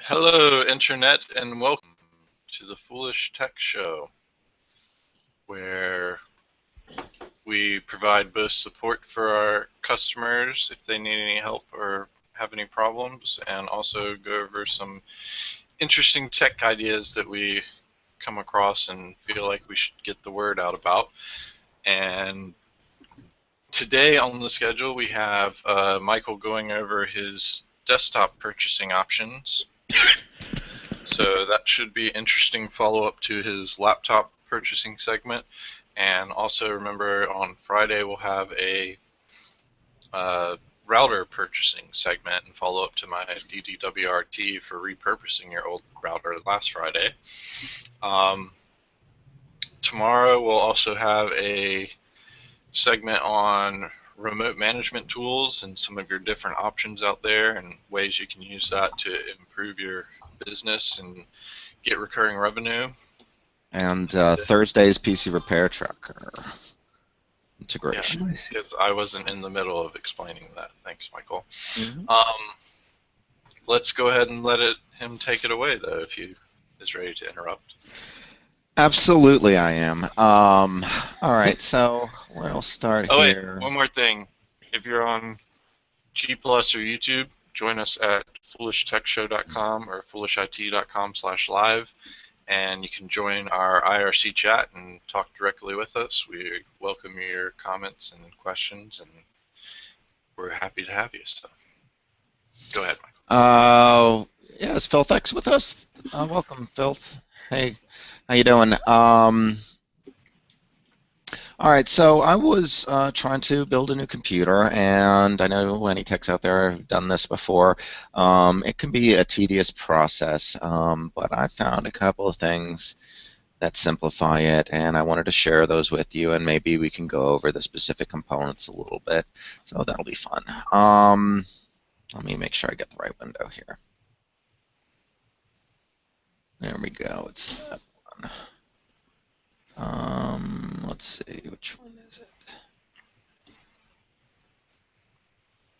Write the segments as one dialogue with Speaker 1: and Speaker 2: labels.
Speaker 1: Hello, Internet, and welcome to the Foolish Tech Show, where we provide both support for our customers if they need any help or have any problems, and also go over some interesting tech ideas that we come across and feel like we should get the word out about. And today on the schedule, we have Michael going over his desktop purchasing options. So that should be an interesting follow-up to his laptop purchasing segment. And also remember, on Friday we'll have a router purchasing segment and follow-up to my DDWRT for repurposing your old router last Friday. Tomorrow we'll also have a segment on remote management tools and some of your different options out there and ways you can use that to improve your business and get recurring revenue.
Speaker 2: And Thursday's PC Repair Tracker integration.
Speaker 1: Yeah, because I wasn't in the middle of explaining that. Thanks, Michael.
Speaker 2: Mm-hmm.
Speaker 1: Let's go ahead and let him take it away, though, if he is ready to interrupt.
Speaker 2: Absolutely, I am. All right, so we'll start here.
Speaker 1: Wait, one more thing. If you're on G Plus or YouTube, join us at foolishtechshow.com or foolishit.com/live, and you can join our IRC chat and talk directly with us. We welcome your comments and questions, and we're happy to have you. So, go ahead, Michael.
Speaker 2: Yes, Filth X with us. Welcome, Filth. Hey, how you doing? All right, so I was trying to build a new computer, and I know any techs out there have done this before. It can be a tedious process, but I found a couple of things that simplify it, and I wanted to share those with you, and maybe we can go over the specific components a little bit, so that'll be fun. Let me make sure I get the right window here. There we go, it's that one. Let's see, which one is it?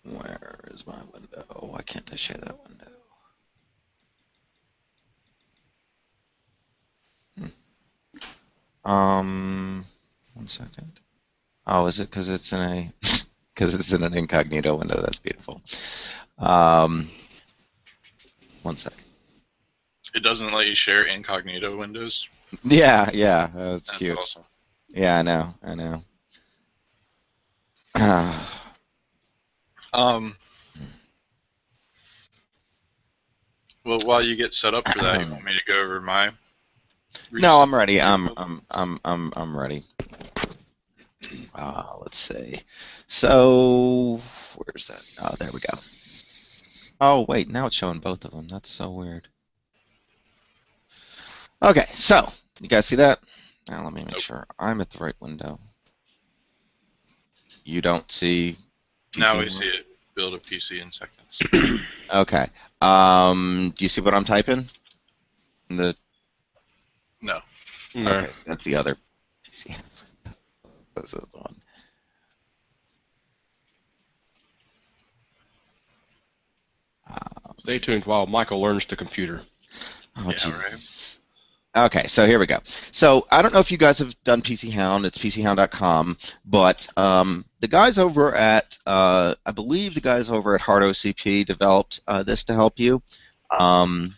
Speaker 2: Where is my window? Why can't I share that window? 1 second. Oh, is it because it's in a because it's in an incognito window? That's beautiful. 1 second.
Speaker 1: It doesn't let you share incognito windows?
Speaker 2: Yeah, that's cute.
Speaker 1: Awesome.
Speaker 2: Yeah, I know.
Speaker 1: Well, while you get set up for that, you want me to go over my?
Speaker 2: No, I'm ready. I'm ready. Let's see. So where's that? Oh, there we go. Oh wait, now it's showing both of them. That's so weird. Okay, so you guys see that? Now let me make sure I'm at the right window. You don't see PC?
Speaker 1: Now we see it. Build a PC in seconds.
Speaker 2: Okay. Do you see what I'm typing?
Speaker 1: No.
Speaker 2: Okay, so that's the other PC. This is the one.
Speaker 3: Stay tuned while Michael learns the computer.
Speaker 2: Oh, Jesus. Right. Okay, so here we go. So I don't know if you guys have done PC Hound. It's PCHound.com, but the guys over at, I believe the guys over at HardOCP developed this to help you. HardOCP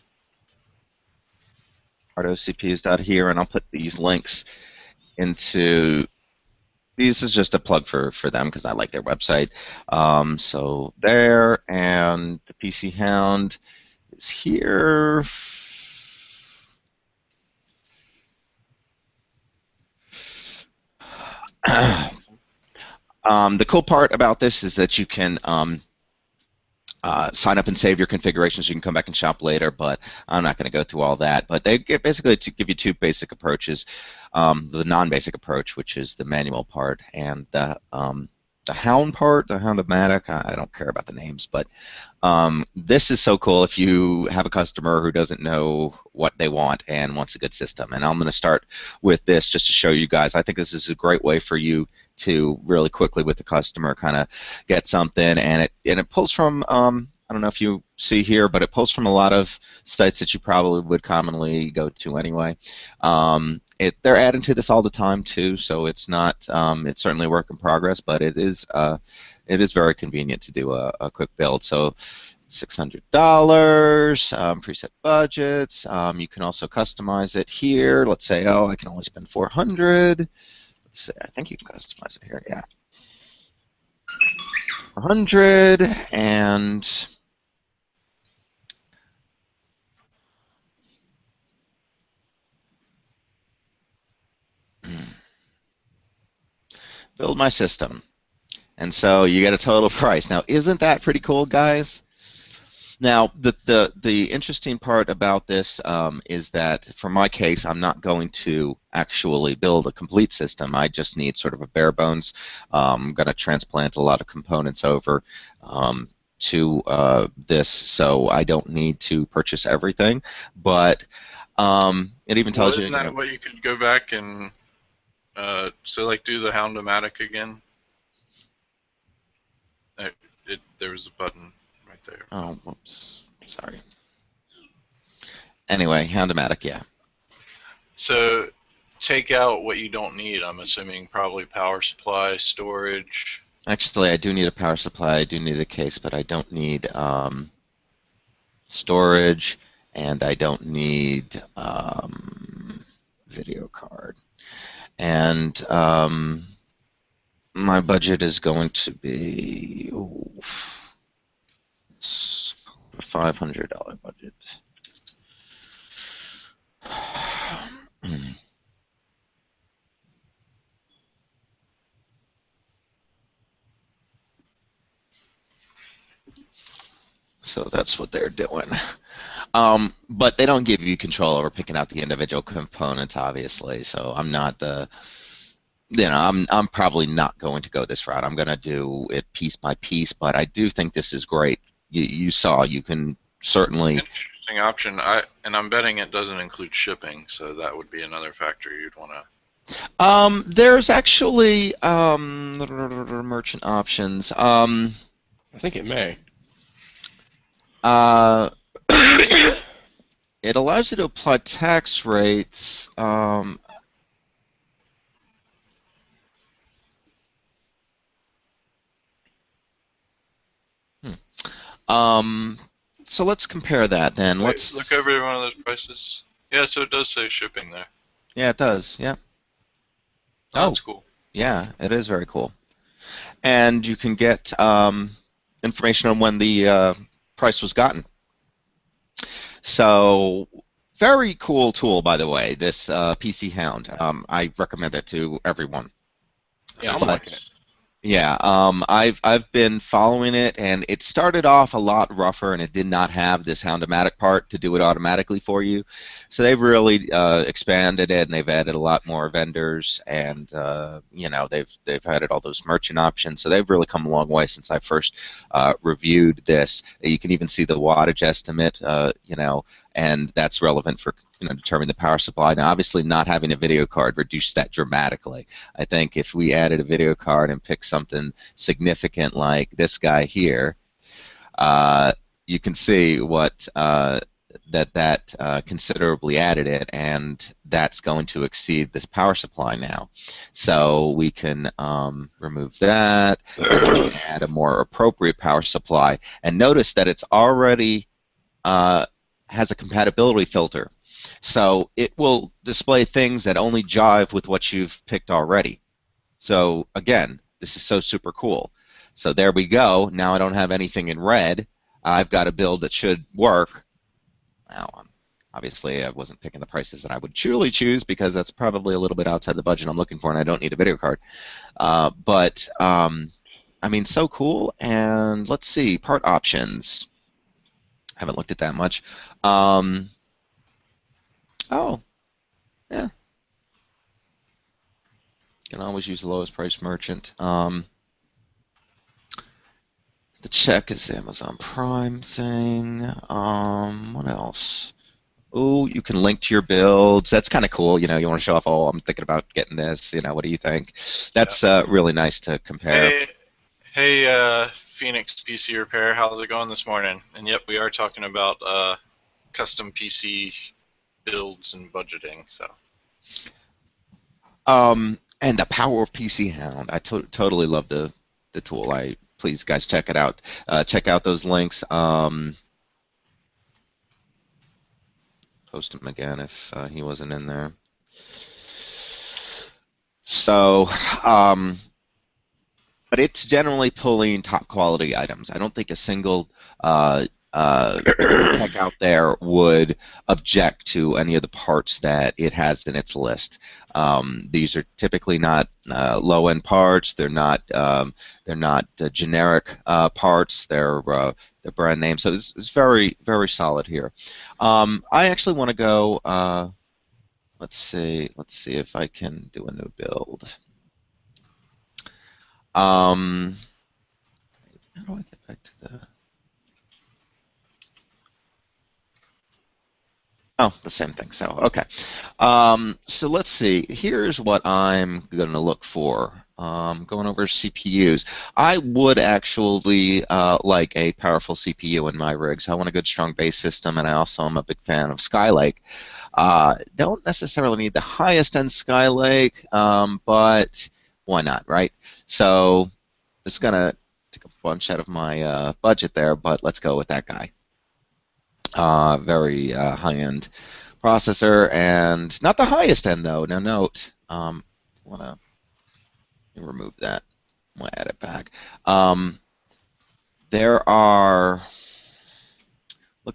Speaker 2: is down here, and I'll put these links into. This is just a plug for them because I like their website. So there, and the PC Hound is here. The cool part about this is that you can sign up and save your configuration so you can come back and shop later, but I'm not going to go through all that. But they basically give you two basic approaches. The non-basic approach, which is the manual part, and the Hound part, the Hound-O-Matic. I don't care about the names, but this is so cool if you have a customer who doesn't know what they want and wants a good system. And I'm going to start with this just to show you guys. I think this is a great way for you to really quickly with the customer kind of get something, and it pulls from I don't know if you see here, but it pulls from a lot of sites that you probably would commonly go to anyway. They're adding to this all the time too, so it's not. It's certainly a work in progress, but it is very convenient to do a quick build. So $600, preset budgets. You can also customize it here. Let's say, oh, I can only spend $400. Let's say, I think you can customize it here. Yeah. 100 and build my system. And so you get a total price. Now, isn't that pretty cool, guys? Now, the interesting part about this is that, for my case, I'm not going to actually build a complete system. I just need sort of a bare bones. I'm going to transplant a lot of components over to this, so I don't need to purchase everything. But it even tells you.
Speaker 1: Isn't that what you could go back and so like do the Hound-O-Matic again? There was a button right there.
Speaker 2: Oh, whoops. Sorry. Anyway, Hound-O-Matic, yeah.
Speaker 1: So take out what you don't need. I'm assuming probably power supply, storage.
Speaker 2: Actually, I do need a power supply. I do need a case, but I don't need storage, and I don't need video card. And my budget is going to be a $500 budget. So that's what they're doing. But they don't give you control over picking out the individual components, obviously. So I'm not I'm probably not going to go this route. I'm going to do it piece by piece, but I do think this is great. You saw, you can certainly.
Speaker 1: Interesting option. And I'm betting it doesn't include shipping, so that would be another factor you'd want to.
Speaker 2: There's actually merchant options.
Speaker 3: I think it may.
Speaker 2: It allows you to apply tax rates. So let's compare that then.
Speaker 1: Wait,
Speaker 2: let's
Speaker 1: look over one of those prices. Yeah, so it does say shipping there.
Speaker 2: Yeah, it does. Yeah.
Speaker 1: Oh, that's cool.
Speaker 2: Yeah, it is very cool. And you can get information on when the price was gotten. So, very cool tool, by the way, this PC Hound. I recommend it to everyone.
Speaker 3: Yeah, I'm liking it.
Speaker 2: Yeah, I've been following it, and it started off a lot rougher, and it did not have this Hound-O-Matic part to do it automatically for you. So they've really expanded it, and they've added a lot more vendors, and they've added all those merchant options. So they've really come a long way since I first reviewed this. You can even see the wattage estimate, and that's relevant for determining the power supply. Now, obviously, not having a video card reduced that dramatically. I think if we added a video card and picked something significant like this guy here, you can see what that considerably added it, and that's going to exceed this power supply now. So we can remove that and add a more appropriate power supply. And notice that it's already has a compatibility filter. So it will display things that only jive with what you've picked already. So again, this is so super cool. So there we go. Now I don't have anything in red. I've got a build that should work. Now, obviously, I wasn't picking the prices that I would truly choose because that's probably a little bit outside the budget I'm looking for, and I don't need a video card. But I mean, so cool. And let's see, part options. Haven't looked at that much. Oh, yeah. Can always use the lowest price merchant. The check is the Amazon Prime thing. What else? Oh, you can link to your builds. That's kind of cool. You want to show off, oh, I'm thinking about getting this. What do you think? That's really nice to compare.
Speaker 1: Hey, Phoenix PC Repair. How's it going this morning? And yep, we are talking about custom PC builds and budgeting. So.
Speaker 2: And the power of PC Hound. I totally love the tool. Please guys check it out. Check out those links. Post him again if he wasn't in there. So, but it's generally pulling top quality items. I don't think a single tech out there would object to any of the parts that it has in its list. These are typically not low-end parts. They're not generic parts. They're brand name. So it's very, very solid here. I actually want to go. Let's see if I can do a new build. How do I get back to the? Oh, the same thing. So okay. So let's see. Here's what I'm going to look for. Going over CPUs. I would actually like a powerful CPU in my rigs. I want a good, strong base system, and I also am a big fan of Skylake. Don't necessarily need the highest end Skylake, but why not, right? So it's gonna take a bunch out of my budget there, but let's go with that guy. Very high-end processor, and not the highest end though. Now note, wanna remove that. I'm gonna add it back. There are.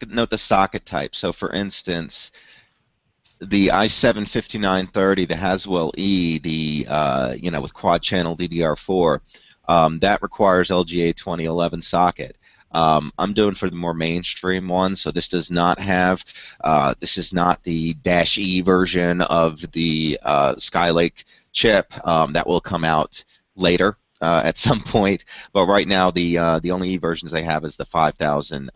Speaker 2: Note the socket type. So for instance, the i7-5930, the Haswell E, the with quad channel DDR4, that requires LGA 2011 socket. I'm doing for the more mainstream one, so this does not have. This is not the -E version of the Skylake chip. That will come out later at some point. But right now, the only E versions they have is the 5000.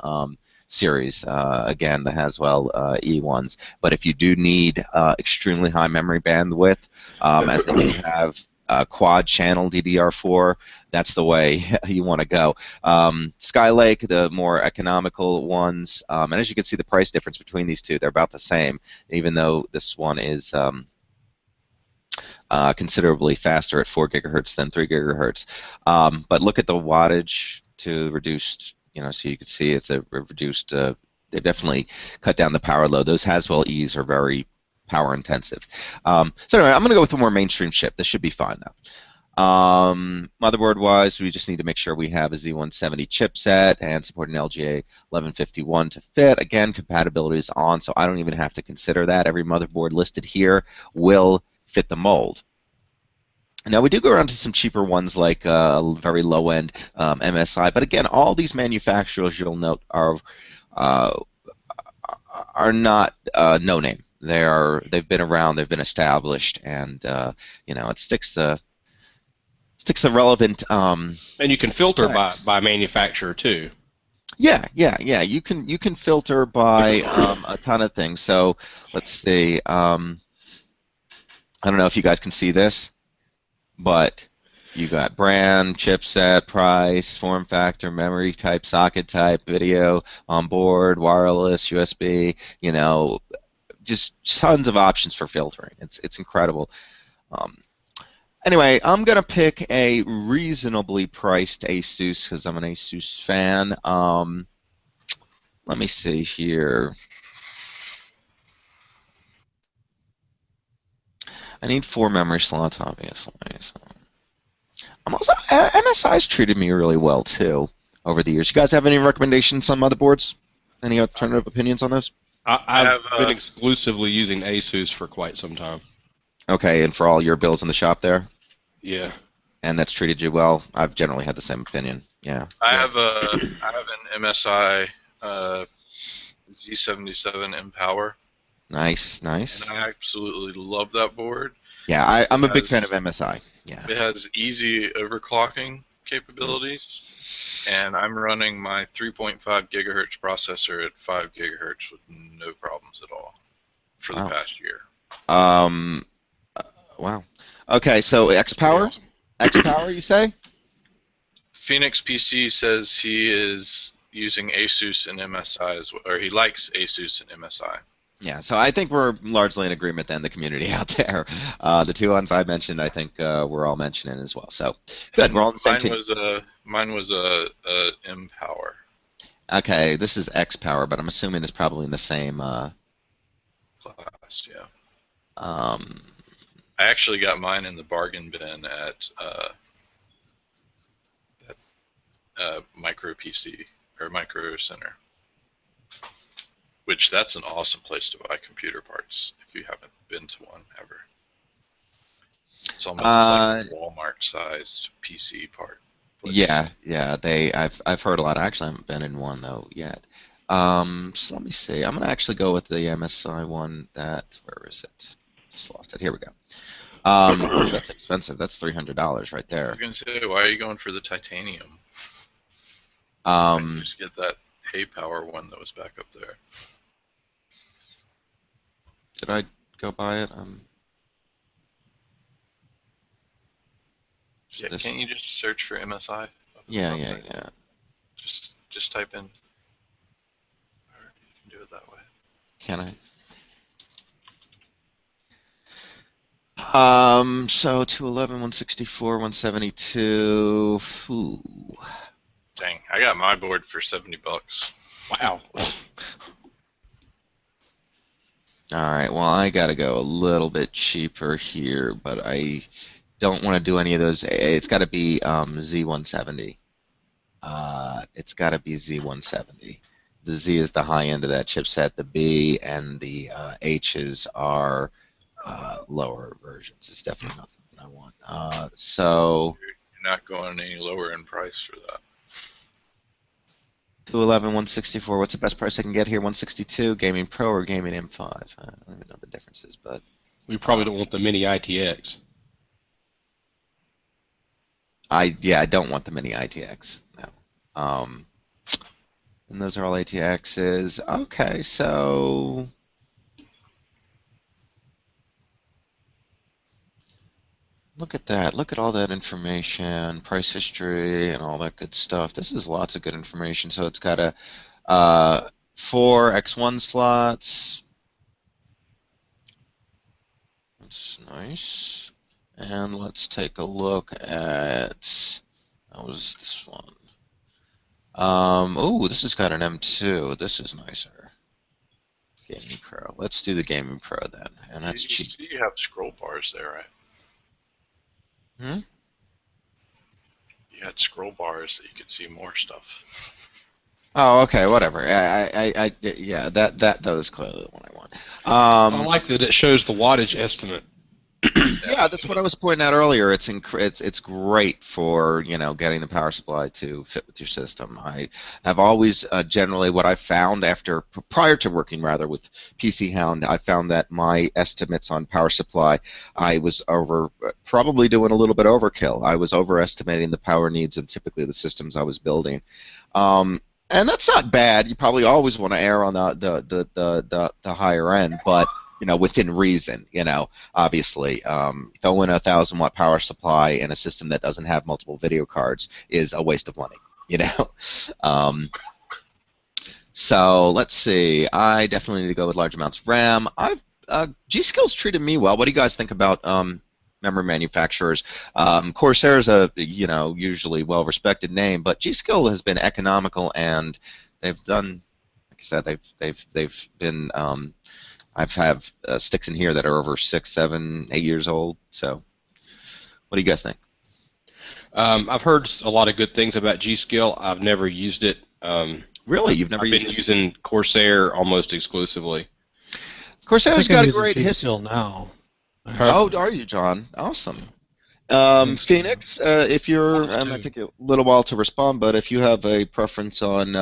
Speaker 2: Series, again, the Haswell E ones. But if you do need extremely high memory bandwidth, as they do have quad channel DDR4, that's the way you want to go. Skylake, the more economical ones, and as you can see, the price difference between these two, they're about the same, even though this one is considerably faster at 4 gigahertz than 3 gigahertz. But look at the wattage to reduced. So you can see it's a reduced. They've definitely cut down the power load. Those Haswell E's are very power intensive. So anyway, I'm going to go with a more mainstream chip. This should be fine though. Motherboard wise, we just need to make sure we have a Z170 chipset and support an LGA 1151 to fit. Again, compatibility is on, so I don't even have to consider that. Every motherboard listed here will fit the mold. Now we do go around to some cheaper ones like very low-end MSI, but again, all these manufacturers you'll note are not no-name. They've been around, they've been established, and it sticks the relevant.
Speaker 3: And you can filter by manufacturer too.
Speaker 2: Yeah. You can filter by a ton of things. So let's see. I don't know if you guys can see this. But you got brand, chipset, price, form factor, memory type, socket type, video, on board, wireless, USB, just tons of options for filtering. It's incredible. Anyway, I'm going to pick a reasonably priced Asus because I'm an Asus fan. Let me see here. I need 4 memory slots, obviously. So. I'm also MSI's treated me really well too over the years. You guys have any recommendations on motherboards? Any alternative opinions on those?
Speaker 3: I've been exclusively using Asus for quite some time.
Speaker 2: Okay, and for all your builds in the shop there?
Speaker 3: Yeah.
Speaker 2: And that's treated you well? I've generally had the same opinion. Yeah.
Speaker 1: I have an MSI Z77 Empower.
Speaker 2: Nice.
Speaker 1: And I absolutely love that board.
Speaker 2: Yeah, I'm a big fan of MSI. Yeah.
Speaker 1: It has easy overclocking capabilities, and I'm running my 3.5 gigahertz processor at 5 gigahertz with no problems at all for the past year.
Speaker 2: Wow. Okay, so XPower? XPower, you say?
Speaker 1: Phoenix PC says he is using ASUS and MSI or he likes ASUS and MSI.
Speaker 2: Yeah, so I think we're largely in agreement then, the community out there. The two ones I mentioned, I think we're all mentioning as well. So good, we're all on the same team.
Speaker 1: Mine was a M-Power.
Speaker 2: Okay, this is X-Power, but I'm assuming it's probably in the same
Speaker 1: class, yeah.
Speaker 2: I
Speaker 1: actually got mine in the bargain bin at Micro PC or Micro Center, which that's an awesome place to buy computer parts if you haven't been to one ever. It's almost like a Walmart-sized PC part place.
Speaker 2: Yeah, I've heard a lot. I actually haven't been in one though yet. So let me see. I'm gonna actually go with the MSI one. Where is it? Just lost it. Here we go. That's expensive. That's $300 right there.
Speaker 1: I was gonna say, why are you going for the titanium? Just get that Hay-Power one that was back up there.
Speaker 2: Did I go buy it?
Speaker 1: Yeah, can't you just search for MSI?
Speaker 2: Yeah.
Speaker 1: Just type in. Or you can do it that way.
Speaker 2: Can I? So 211, 164, 172. Ooh.
Speaker 1: Dang, I got my board for $70.
Speaker 3: Wow.
Speaker 2: Alright, well I gotta go a little bit cheaper here, but I don't want to do any of those. It's gotta be Z170. It's gotta be Z170. The Z is the high end of that chipset, the B and the H's are lower versions. It's definitely not something I want. So
Speaker 1: you're not going any lower in price for that.
Speaker 2: 211, 164. What's the best price I can get here? 162. Gaming Pro or Gaming M5? I don't even know the differences, but
Speaker 3: we probably don't want the Mini ITX.
Speaker 2: I don't want the Mini ITX. No. And those are all ATXs. Okay, so look at that. Look at all that information, price history, and all that good stuff. This is lots of good information. So it's got a 4 X1 slots. That's nice. And let's take a look at, that was this one. Oh, this has got an M2. This is nicer. Gaming Pro. Let's do the Gaming Pro then, and that's cheap.
Speaker 1: You have scroll bars there, right? You had scroll bars that you could see more stuff.
Speaker 2: Oh, okay, whatever. Yeah, that is clearly the one I want.
Speaker 3: I like that it shows the wattage estimate.
Speaker 2: Yeah, that's what I was pointing out earlier. It's great for getting the power supply to fit with your system. I have always generally what I found prior to working rather with PC Hound, I found that my estimates on power supply, I was probably doing a little bit overkill. I was overestimating the power needs of typically the systems I was building. And that's not bad. You probably always want to err on the higher end, but within reason. Obviously, throwing a 1,000-watt power supply in a system that doesn't have multiple video cards is a waste of money. So let's see. I definitely need to go with large amounts of RAM. G.Skill's treated me well. What do you guys think about memory manufacturers? Corsair is a usually well-respected name, but G.Skill has been economical, and they've done, like I said, they've been. I have sticks in here that are over 6, 7, 8 years old. So, what do you guys think?
Speaker 3: I've heard a lot of good things about G.Skill. I've never used it.
Speaker 2: Really, you've never used it?
Speaker 3: I've been using Corsair almost exclusively.
Speaker 2: Corsair's got a great history
Speaker 4: now.
Speaker 2: Oh, are you, John? Awesome. Phoenix, if you're, it might take a little while to respond, but if you have a preference on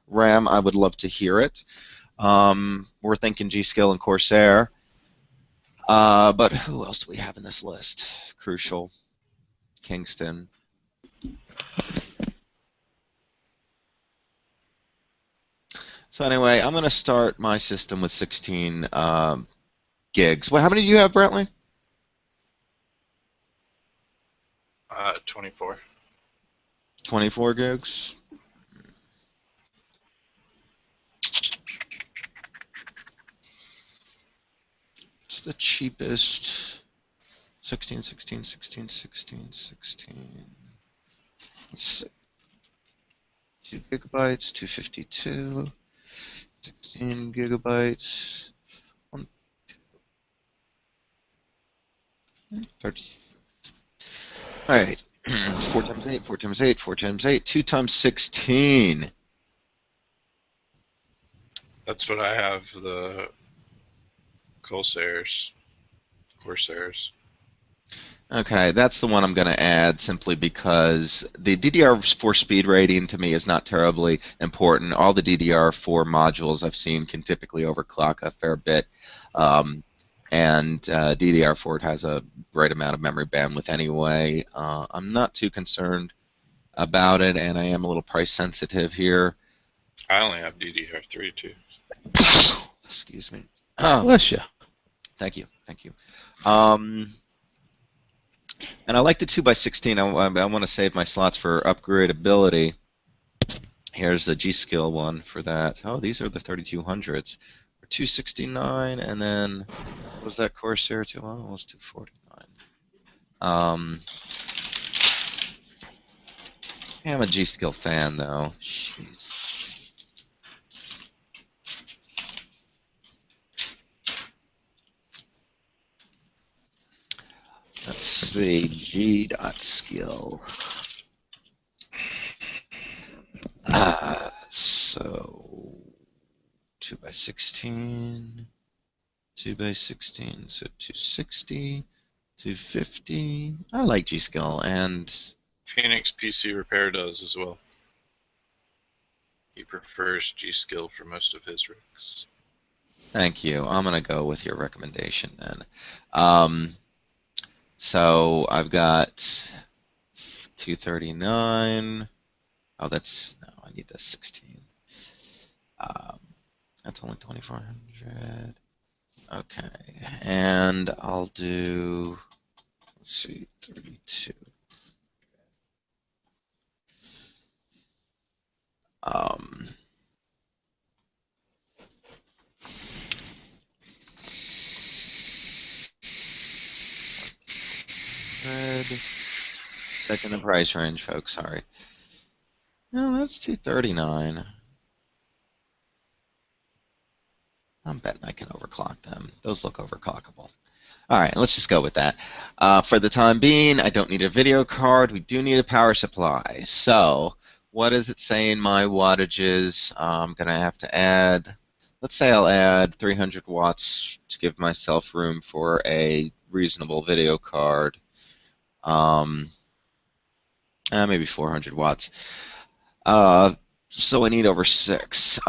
Speaker 2: RAM, I would love to hear it. We're thinking G.Skill and Corsair. But who else do we have in this list? Crucial. Kingston. So anyway, I'm going to start my system with 16 gigs. Well, how many do you have, Brantley?
Speaker 1: 24.
Speaker 2: 24 gigs. It's the cheapest. 16, 16, 16, 16, 16. Let's see. 2 gigabytes, 252. 16 gigabytes. 30. All right. 4 times 8, 4 times 8, 4 times 8, 2 times 16.
Speaker 1: That's what I have, the Corsairs.
Speaker 2: Okay, that's the one I'm going to add simply because the DDR4 speed rating to me is not terribly important. All the DDR4 modules I've seen can typically overclock a fair bit. And DDR4 has a great amount of memory bandwidth anyway. I'm not too concerned about it, and I am a little price sensitive here.
Speaker 1: I only have DDR3 too.
Speaker 2: Excuse me.
Speaker 4: Bless you.
Speaker 2: Thank you. Thank you. And I like the 2x16. I want to save my slots for upgradability. Here's the G.Skill one for that. Oh, these are the 3200s. 269, and then what was that Corsair too? Oh, it was 249. Yeah, I'm a G.Skill fan though. Jeez. Let's see, G.Skill. So 2x16, 2x16, so 260, 250. I like G.Skill, and
Speaker 1: Phoenix PC Repair does as well. He prefers G.Skill for most of his rigs.
Speaker 2: thank you. I'm going to go with your recommendation then. So I've got 239. Oh, that's, no, I need the 16. That's only 2400. Okay, and I'll do, let's see, 32. Back in the price range, folks. Sorry. No, that's 239. I'm betting I can overclock them. Those look overclockable. All right, let's just go with that. For the time being, I don't need a video card. We do need a power supply. So, what does it say in my wattages? I'm going to have to add, let's say I'll add 300 watts to give myself room for a reasonable video card. Maybe 400 watts. So I need over 6.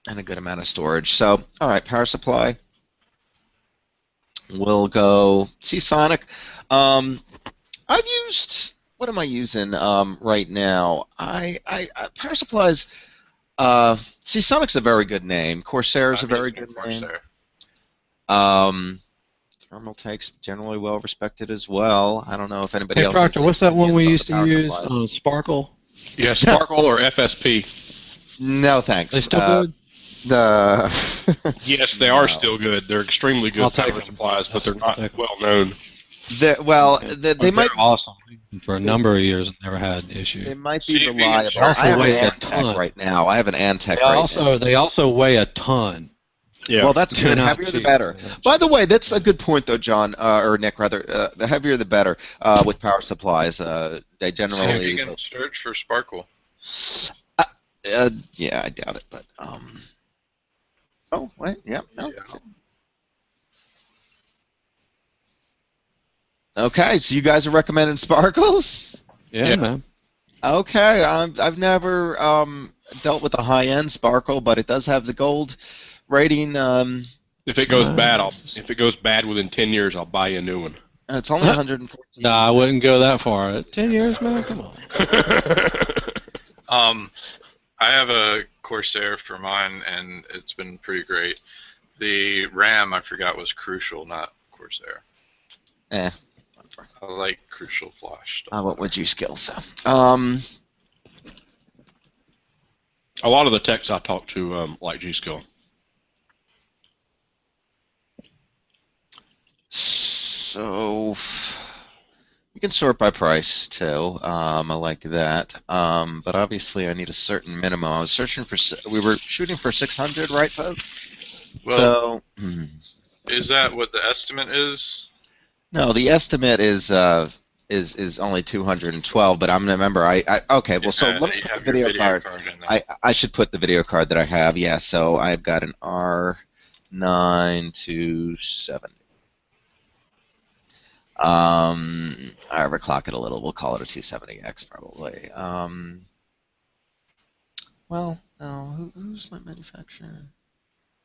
Speaker 2: And a good amount of storage. So, all right, power supply. We'll go Seasonic. I've used, what am I using right now? Power supplies. Seasonic's a very good name. Corsair's a very good name. Thermaltake's generally well respected as well. I don't know if anybody
Speaker 4: Hey,
Speaker 2: else.
Speaker 4: Proctor, what's that one we used to use?
Speaker 2: Supplies.
Speaker 4: Sparkle?
Speaker 3: Yeah, Sparkle or FSP.
Speaker 2: No, thanks.
Speaker 4: They still good?
Speaker 3: Yes, they are still good. They're extremely good
Speaker 4: I'll take
Speaker 3: power
Speaker 4: them.
Speaker 3: supplies, but they're
Speaker 4: I'll
Speaker 3: not
Speaker 4: take them.
Speaker 3: well known.
Speaker 2: They
Speaker 4: They're
Speaker 2: might
Speaker 4: awesome. For a number of years, I've never had issues.
Speaker 2: they might
Speaker 1: So
Speaker 2: be
Speaker 1: you can
Speaker 2: reliable.
Speaker 1: charge
Speaker 2: I have an
Speaker 4: weigh a
Speaker 2: Antec
Speaker 4: ton.
Speaker 2: right now. I have an Antec
Speaker 4: They
Speaker 2: right now.
Speaker 4: they also weigh a ton.
Speaker 3: Yeah.
Speaker 2: Well, that's
Speaker 4: They're
Speaker 2: good.
Speaker 4: not
Speaker 2: Heavier the
Speaker 4: cheap.
Speaker 2: better. By the way, that's a good point, though, John, or Nick, rather. The heavier the better with power supplies. They generally.
Speaker 1: You can search for Sparkle.
Speaker 2: Yeah, I doubt it, but. Oh, wait, yeah. No,
Speaker 1: Yeah.
Speaker 2: that's it. Okay, so you guys are recommending Sparkles?
Speaker 4: Yeah,
Speaker 3: Yeah.
Speaker 4: man.
Speaker 2: Okay, I've never dealt with a high-end Sparkle, but it does have the gold rating.
Speaker 3: If it goes bad within 10 years, I'll buy you a new one.
Speaker 2: And it's only 114.
Speaker 4: Nah, I wouldn't go that far. 10 years, man? Come on.
Speaker 1: I have a Corsair for mine, and it's been pretty great. The RAM, I forgot, was Crucial, not Corsair.
Speaker 2: for.
Speaker 1: I like Crucial Flash stuff.
Speaker 2: I went with G-Skill, so.
Speaker 3: A lot of the techs I talk to like G-Skill.
Speaker 2: So you can sort by price too. I like that. But obviously, I need a certain minimum. I was searching for. We were shooting for 600, right, folks?
Speaker 1: Well,
Speaker 2: So.
Speaker 1: Is that what the estimate is?
Speaker 2: No, the estimate is only 212. But I'm remember. Okay. Well, so let me
Speaker 1: you
Speaker 2: put
Speaker 1: have
Speaker 2: the video
Speaker 1: your video
Speaker 2: card.
Speaker 1: card in there.
Speaker 2: I should put the video card that I have. Yeah. So I've got an R927. I overclock it a little. We'll call it a 270X probably. Well, no. Who's my manufacturer?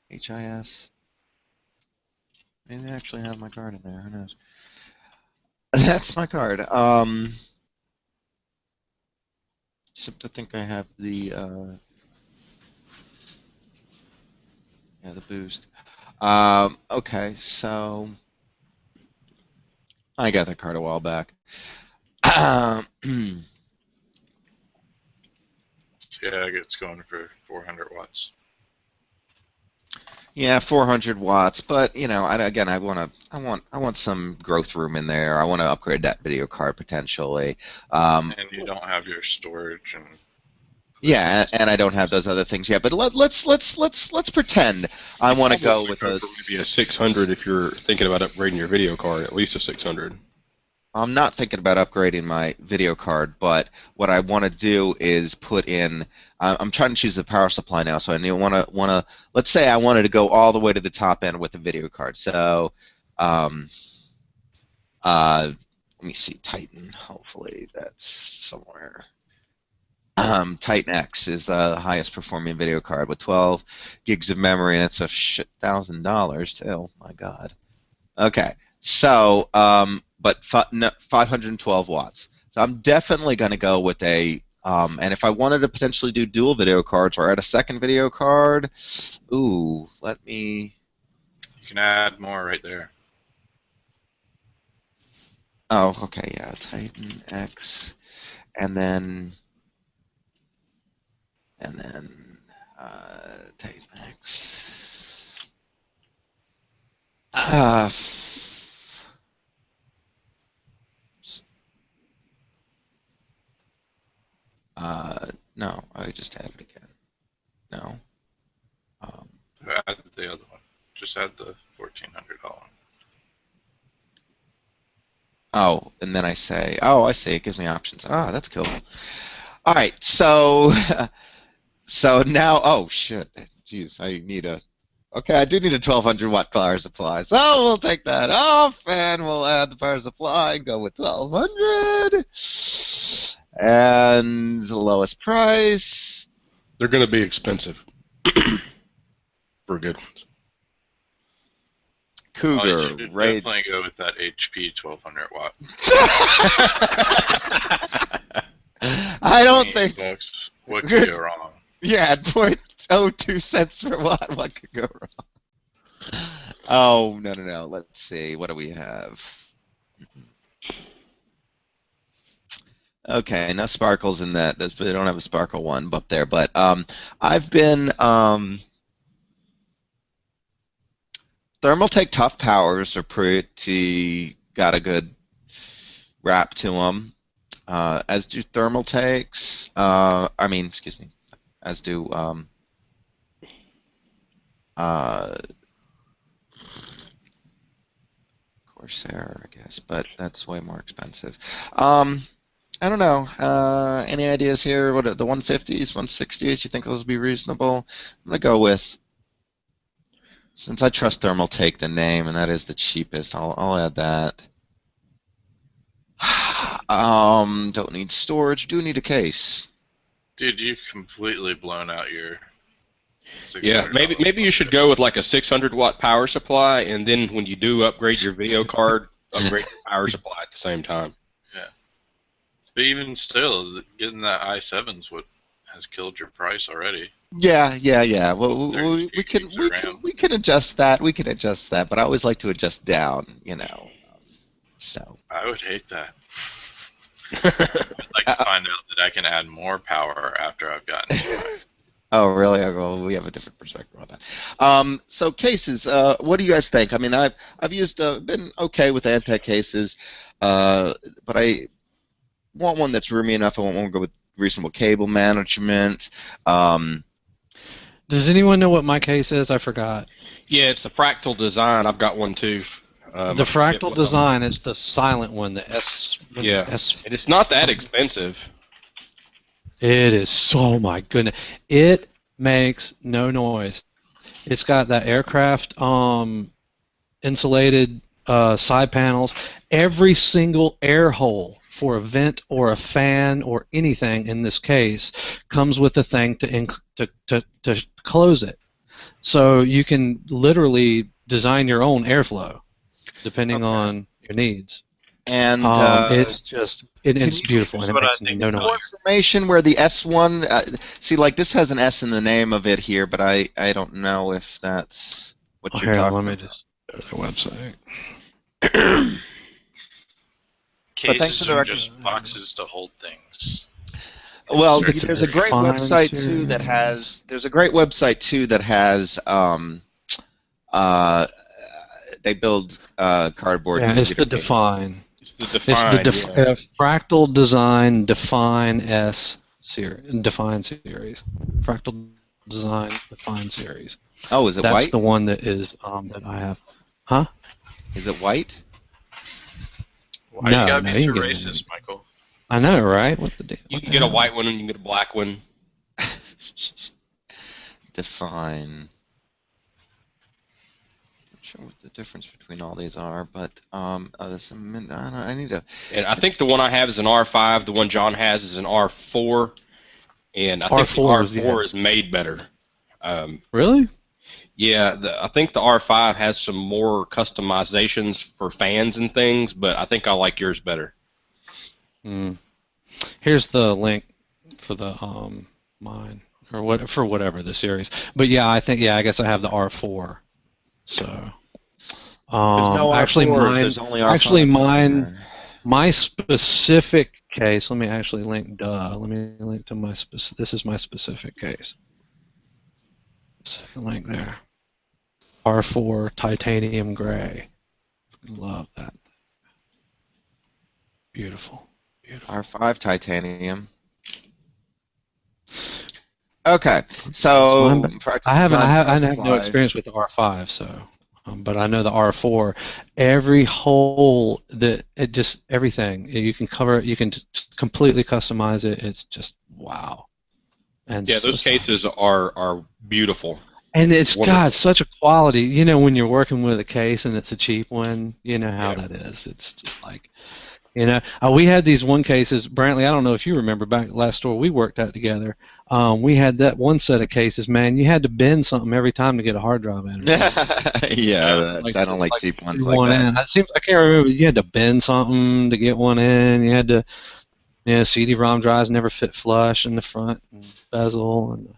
Speaker 2: HIS. Maybe I actually have my card in there. Who knows? That's my card. Except I think I have the the boost. Okay, so I got that card a while back.
Speaker 1: Yeah, it's going for 400 watts.
Speaker 2: Yeah, 400 watts, but again, I want some growth room in there. I want to upgrade that video card potentially.
Speaker 1: And you don't have your storage and.
Speaker 2: Yeah, and I don't have those other things yet. But let's pretend I want to go with
Speaker 3: maybe a 600 if you're thinking about upgrading your video card. At least a 600.
Speaker 2: I'm not thinking about upgrading my video card, but what I want to do is put in. I'm trying to choose the power supply now, so I want to. Let's say I wanted to go all the way to the top end with the video card. So, let me see, Titan. Hopefully that's somewhere. Titan X is the highest performing video card with 12 gigs of memory, and it's a $1,000 too. My God. Okay, so but 512 watts. So I'm definitely going to go with a. And if I wanted to potentially do dual video cards or add a second video card, let me.
Speaker 1: You can add more right there.
Speaker 2: Oh, okay, yeah, Titan X, and then Titan X. No, I just add it again. No.
Speaker 1: Add the other one. Just add the $1,400 one.
Speaker 2: Oh, and then I say, I see. It gives me options. That's cool. All right, so now, shit, jeez, I need a. Okay, I do need a 1,200 watt power supply, so we'll take that off, and we'll add the power supply and go with 1,200, and the lowest price.
Speaker 3: They're going to be expensive for good ones.
Speaker 2: Cougar,
Speaker 1: you should
Speaker 2: right?
Speaker 1: definitely go with that HP 1,200 watt.
Speaker 2: I don't think.
Speaker 1: Bucks. What could go wrong?
Speaker 2: Yeah, at 0.02 cents per watt. What could go wrong? Oh, no. Let's see. What do we have? Okay, no sparkles in that. They don't have a sparkle one up there. But I've been Thermaltake Tough Powers are pretty got a good rap to them. As do Thermaltakes. Excuse me. As do Corsair, I guess, but that's way more expensive. I don't know. Any ideas here? What the 150s, 160s? You think those would be reasonable? I'm gonna go with. Since I trust Thermaltake, the name, and that is the cheapest, I'll add that. Don't need storage. Do need a case.
Speaker 1: Dude, you've completely blown out your.
Speaker 3: Yeah, maybe you should go with like a 600 watt power supply, and then when you do upgrade your video card, upgrade your power supply at the same time.
Speaker 1: Yeah. But even still, getting that i7's what has killed your price already.
Speaker 2: Yeah. Well, we can adjust that. We can adjust that, but I always like to adjust down. So
Speaker 5: I would hate that. I'd like to find out that I can add more power after I've gotten it.
Speaker 2: oh, really? Well, we have a different perspective on that. So cases, what do you guys think? I mean, I've used been okay with Antec cases, but I want one that's roomy enough. I want one to go with reasonable cable management.
Speaker 4: Does anyone know what my case is? I forgot.
Speaker 3: Yeah, it's the Fractal Design. I've got one too.
Speaker 4: The Fractal Design is the silent one, the S.
Speaker 3: Yeah,
Speaker 4: S.
Speaker 3: and it's not that expensive.
Speaker 4: It is, so my goodness. It makes no noise. It's got that aircraft insulated side panels. Every single air hole for a vent or a fan or anything in this case comes with a thing to close it. So you can literally design your own airflow depending on your needs.
Speaker 2: And
Speaker 4: it's just it's beautiful and it makes no noise.
Speaker 2: More information where the S1 see, like this has an S in the name of it here, but I don't know if that's what you're talking about.
Speaker 4: Let me just go to the website.
Speaker 5: Cases are just boxes to hold things.
Speaker 2: Well, there's a great website too that has. There's a great website too that has. They build cardboard.
Speaker 4: Yeah, it's the Define.
Speaker 3: It's the Define.
Speaker 4: It's the Fractal Design Define S series. Define series. Fractal Design Define series.
Speaker 2: Oh, is it
Speaker 4: white? That's the one that is that I have. Huh?
Speaker 2: Is it white?
Speaker 5: Why you gotta be too racist, Michael?
Speaker 4: I know, right? What the deal?
Speaker 3: You can get a white one and you can get a black one.
Speaker 2: Define. Not sure what the difference between all these are, but I need to.
Speaker 3: And I think the one I have is an R5. The one John has is an R4, and I think the R4 is made better.
Speaker 4: Really?
Speaker 3: Yeah, I think the R5 has some more customizations for fans and things, but I think I like yours better.
Speaker 4: Here's the link for the mine or what for whatever the series. But yeah, I guess I have the R4. So
Speaker 2: there's no R4s, there's only R5s.
Speaker 4: My specific case. Let me actually link. Let me link to my specific. This is my specific case. Second link there. R4 titanium gray. Love that. Beautiful. Beautiful.
Speaker 2: R5 titanium. Okay, so
Speaker 4: I have no experience with the R5, so but I know the R4. Every hole everything you can cover, you can completely customize it. It's just wow. And
Speaker 3: yeah, those cases are beautiful.
Speaker 4: And it's got such a quality. You know, when you're working with a case and it's a cheap one, you know how that is. It's just like, you know, we had these one cases. Brantley, I don't know if you remember back at the last store we worked at together. We had that one set of cases, man. You had to bend something every time to get a hard drive in.
Speaker 2: Yeah, I don't like cheap ones like that.
Speaker 4: I can't remember. You had to bend something to get one in. You had to, CD-ROM drives never fit flush in the front and bezel, and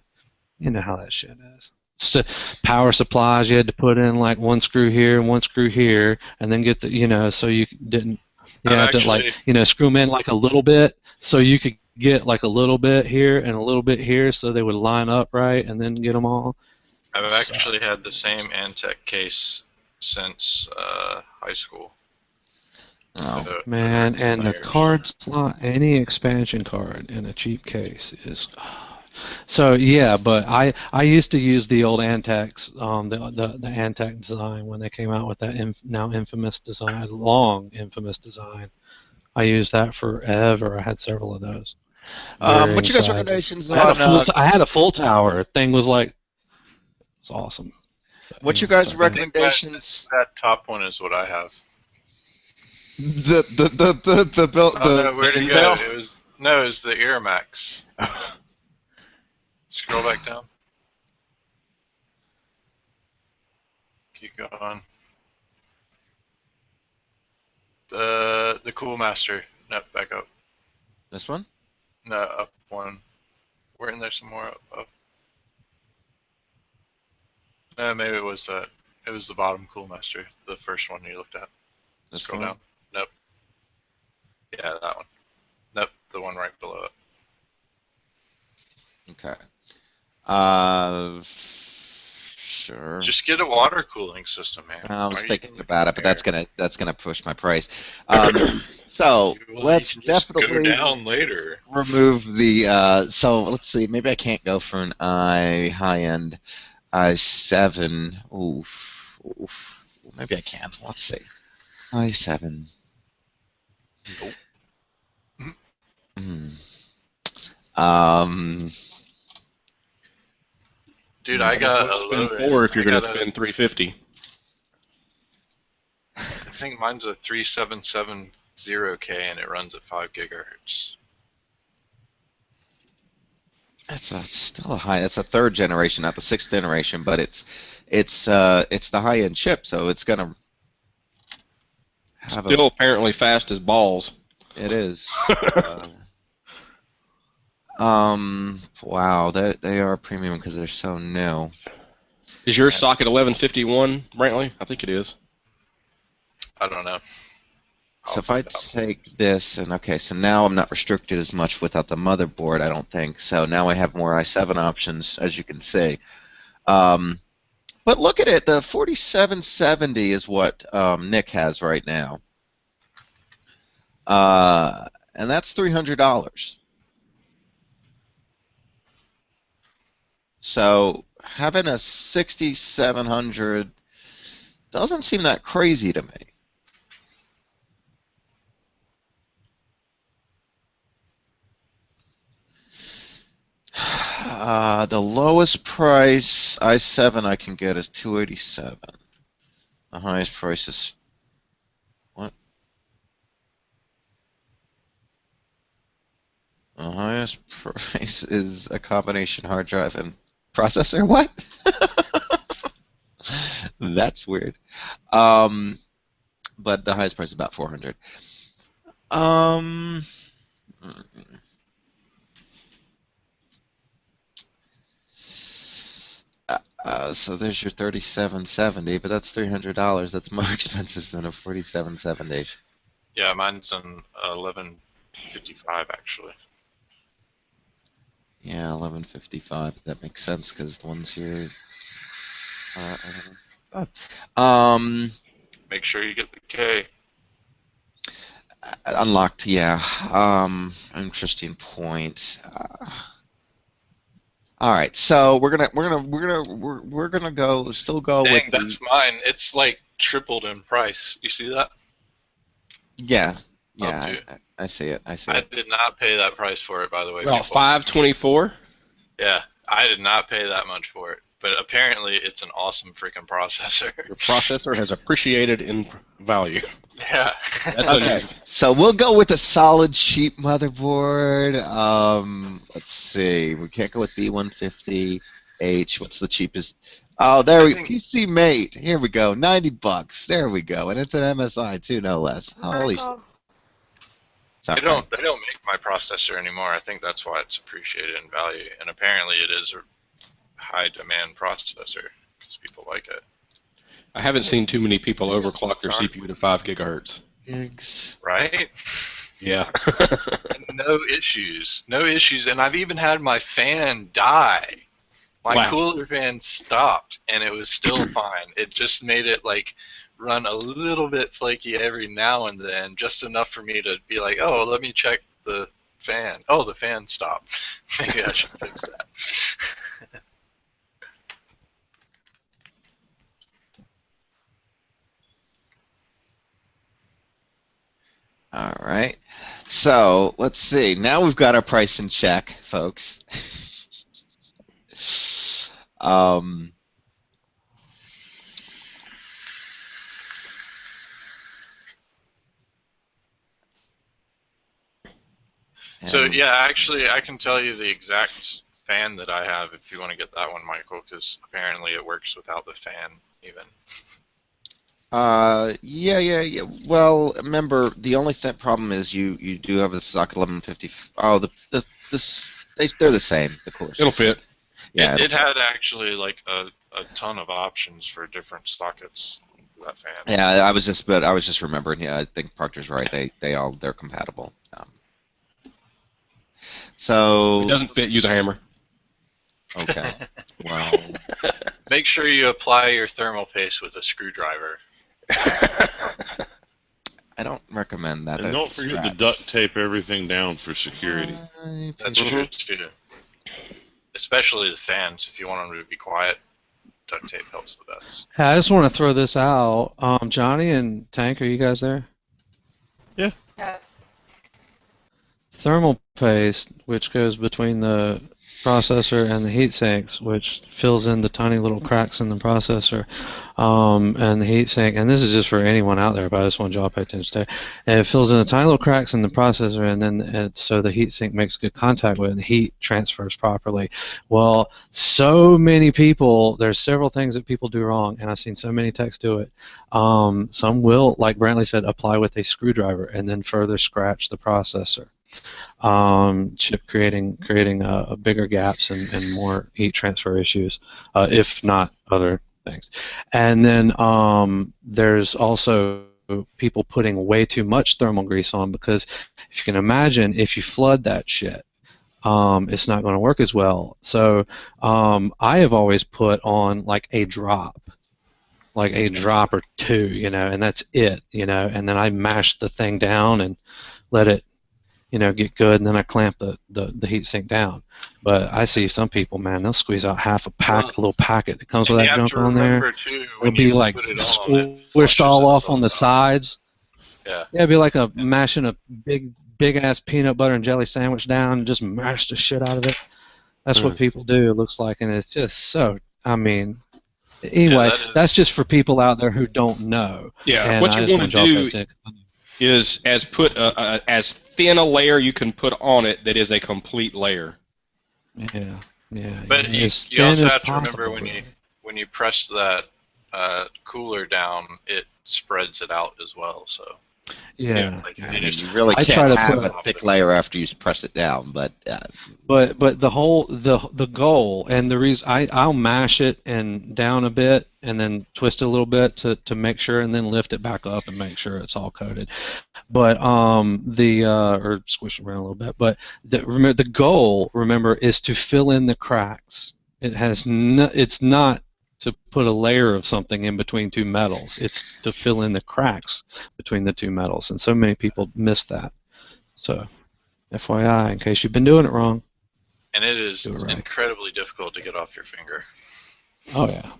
Speaker 4: you know how that shit is. So power supplies, you had to put in like one screw here and one screw here, and then get the, so you didn't, you had to like, screw them in like a little bit, so you could get like a little bit here and a little bit here, so they would line up right, and then get them all.
Speaker 1: I've actually had the same Antec case since high school.
Speaker 2: Oh
Speaker 4: man, and the card slot, any expansion card in a cheap case is. So yeah, but I used to use the old Antecs, the Antec design when they came out with that now infamous design, long infamous design. I used that forever. I had several of those.
Speaker 2: What you guys' recommendations on?
Speaker 4: I had a full tower. Thing was like, it's awesome.
Speaker 2: What you guys' recommendations?
Speaker 1: That top one is what I have.
Speaker 2: The built.
Speaker 1: No, where did it go? It was the Iramax. Scroll back down. Keep going. The Cool Master. No, back up.
Speaker 2: This one?
Speaker 1: No, up one. We're in there some more up. No, maybe it was that. It was the bottom Cool Master, the first one you looked at.
Speaker 2: This
Speaker 1: Scroll
Speaker 2: one?
Speaker 1: down. Nope. Yeah, that one. Nope, the one right below it.
Speaker 2: Okay. Sure.
Speaker 1: Just get a water cooling system, man.
Speaker 2: I was
Speaker 1: Why are you
Speaker 2: thinking
Speaker 1: looking
Speaker 2: about it, but
Speaker 1: there?
Speaker 2: that's gonna push my price. So
Speaker 1: Well,
Speaker 2: let's
Speaker 1: you can just go
Speaker 2: definitely
Speaker 1: down later.
Speaker 2: remove the. So let's see. Maybe I can't go for an high end i7. Oof. Maybe I can. Let's see. i7.
Speaker 1: Nope.
Speaker 2: Hmm. Um.
Speaker 1: Dude, I got a low
Speaker 3: spend 4 if you're
Speaker 1: I
Speaker 3: going
Speaker 1: got
Speaker 3: to spend 350.
Speaker 1: I think mine's a 3770K and it runs at 5 gigahertz.
Speaker 2: That's still a high. That's a third generation, not the sixth generation, but it's the high end chip, so it's gonna have
Speaker 3: Still apparently fast as balls.
Speaker 2: It is. Wow, they are premium because they're so new.
Speaker 3: Is your socket 1151, Brantley? I think it is.
Speaker 1: I don't know.
Speaker 2: So if I take this, and okay, so now I'm not restricted as much without the motherboard, I don't think. So now I have more i7 options, as you can see. But look at it, the 4770 is what Nick has right now. And that's $300. So having a 6700 doesn't seem that crazy to me. The lowest price i7 I can get is $287. The highest price is what? The highest price is a combination hard drive and processor. What? That's weird. But the highest price is about $400. So there's your 3770, but that's $300. That's more expensive than a 4770.
Speaker 1: Yeah, mine's an 1155 actually.
Speaker 2: Yeah, 1155. That makes sense because the ones here.
Speaker 1: Make sure you get the K.
Speaker 2: Unlocked. Yeah. Interesting point. All right, so we're gonna still go
Speaker 1: Dang,
Speaker 2: with
Speaker 1: that's mine. It's like tripled in price. You see that?
Speaker 2: yeah.
Speaker 1: Oh,
Speaker 2: I see it. I
Speaker 1: did not pay that price for it, by the way.
Speaker 3: Well,
Speaker 1: people.
Speaker 3: 524.
Speaker 1: Yeah, I did not pay that much for it, but apparently it's an awesome freaking processor.
Speaker 3: Your processor has appreciated in value.
Speaker 1: Yeah.
Speaker 3: That's
Speaker 2: Okay, so we'll go with a solid cheap motherboard. Let's see. We can't go with B150H. What's the cheapest? Oh, there we go. PC Mate. Here we go. $90. There we go. And it's an MSI too, no less. Holy shit.
Speaker 1: They don't make my processor anymore. I think that's why it's appreciated in value. And apparently it is a high demand processor because people like it.
Speaker 3: I haven't seen too many people overclock their CPU to 5 gigahertz.
Speaker 1: Right?
Speaker 3: Yeah.
Speaker 1: No issues. No issues. And I've even had my fan die. My cooler fan stopped, and it was still fine. It just made it, like, run a little bit flaky every now and then, just enough for me to be like, oh, let me check the fan. Oh, the fan stopped. Maybe I should fix that.
Speaker 2: All right. So let's see. Now we've got our price in check, folks.
Speaker 1: So yeah, actually, I can tell you the exact fan that I have if you want to get that one, Michael, because apparently it works without the fan even.
Speaker 2: Yeah. Well, remember the only problem is you do have a socket 1150. Oh, they're the same. The coolers.
Speaker 3: It'll fit.
Speaker 1: Yeah, it had actually like a ton of options for different sockets.
Speaker 6: that fan.
Speaker 2: Yeah, I was just remembering. Yeah, I think Proctor's right. They're compatible. So
Speaker 3: If it doesn't fit, use a hammer.
Speaker 2: okay. Well,
Speaker 1: Make sure you apply your thermal paste with a screwdriver.
Speaker 2: I don't recommend that.
Speaker 7: And don't forget to duct tape everything down for security.
Speaker 1: That's true too. Especially the fans. If you want them to be quiet, duct tape helps the best.
Speaker 4: Hey, I just want to throw this out. Johnny and Tank, are you guys there?
Speaker 8: Yes.
Speaker 4: Thermal paste, which goes between the processor and the heat sinks, which fills in the tiny little cracks in the processor and the heat sink. And this is just for anyone out there, but I just want y'all to pay attention to it. And it fills in the tiny little cracks in the processor, and then so the heat sink makes good contact with it, and the heat transfers properly. Well, so many people, there's several things that people do wrong, and I've seen so many techs do it. Some will, like Brantley said, apply with a screwdriver and then further scratch the processor. Chip creating bigger gaps and more heat transfer issues, if not other things. And then there's also people putting way too much thermal grease on, because if you can imagine, if you flood that shit, it's not going to work as well. So I have always put on like a drop or two, and that's it, and then I mash the thing down and let it get good, and then I clamp the heat sink down. But I see some people, man, they'll squeeze out half a little packet that comes with that junk on there. It'll be like squished all off on the sides.
Speaker 1: Yeah.
Speaker 4: Yeah, it'd be like mashing a big ass peanut butter and jelly sandwich down and just mash the shit out of it. That's what people do, it looks like, and it's just so, anyway, that's just for people out there who don't know.
Speaker 3: Yeah,
Speaker 4: and
Speaker 3: what you want to do is put as thin a layer you can put on it that is a complete layer.
Speaker 4: Yeah.
Speaker 1: But you also have to remember when you press that cooler down, it spreads it out as well. So
Speaker 4: yeah,
Speaker 2: you really can't have a thick layer after you press it down. But the goal and the reason I'll mash it and down a bit and then twist it a little bit to make sure, and then lift it back up and make sure it's all coated. But or squish it around a little bit. But the goal, remember, is to fill in the cracks. It's not to put a layer of something in between two metals. It's to fill in the cracks between the two metals, and so many people miss that. So, FYI, in case you've been doing it wrong.
Speaker 1: And it is incredibly difficult to get off your finger.
Speaker 4: Oh yeah.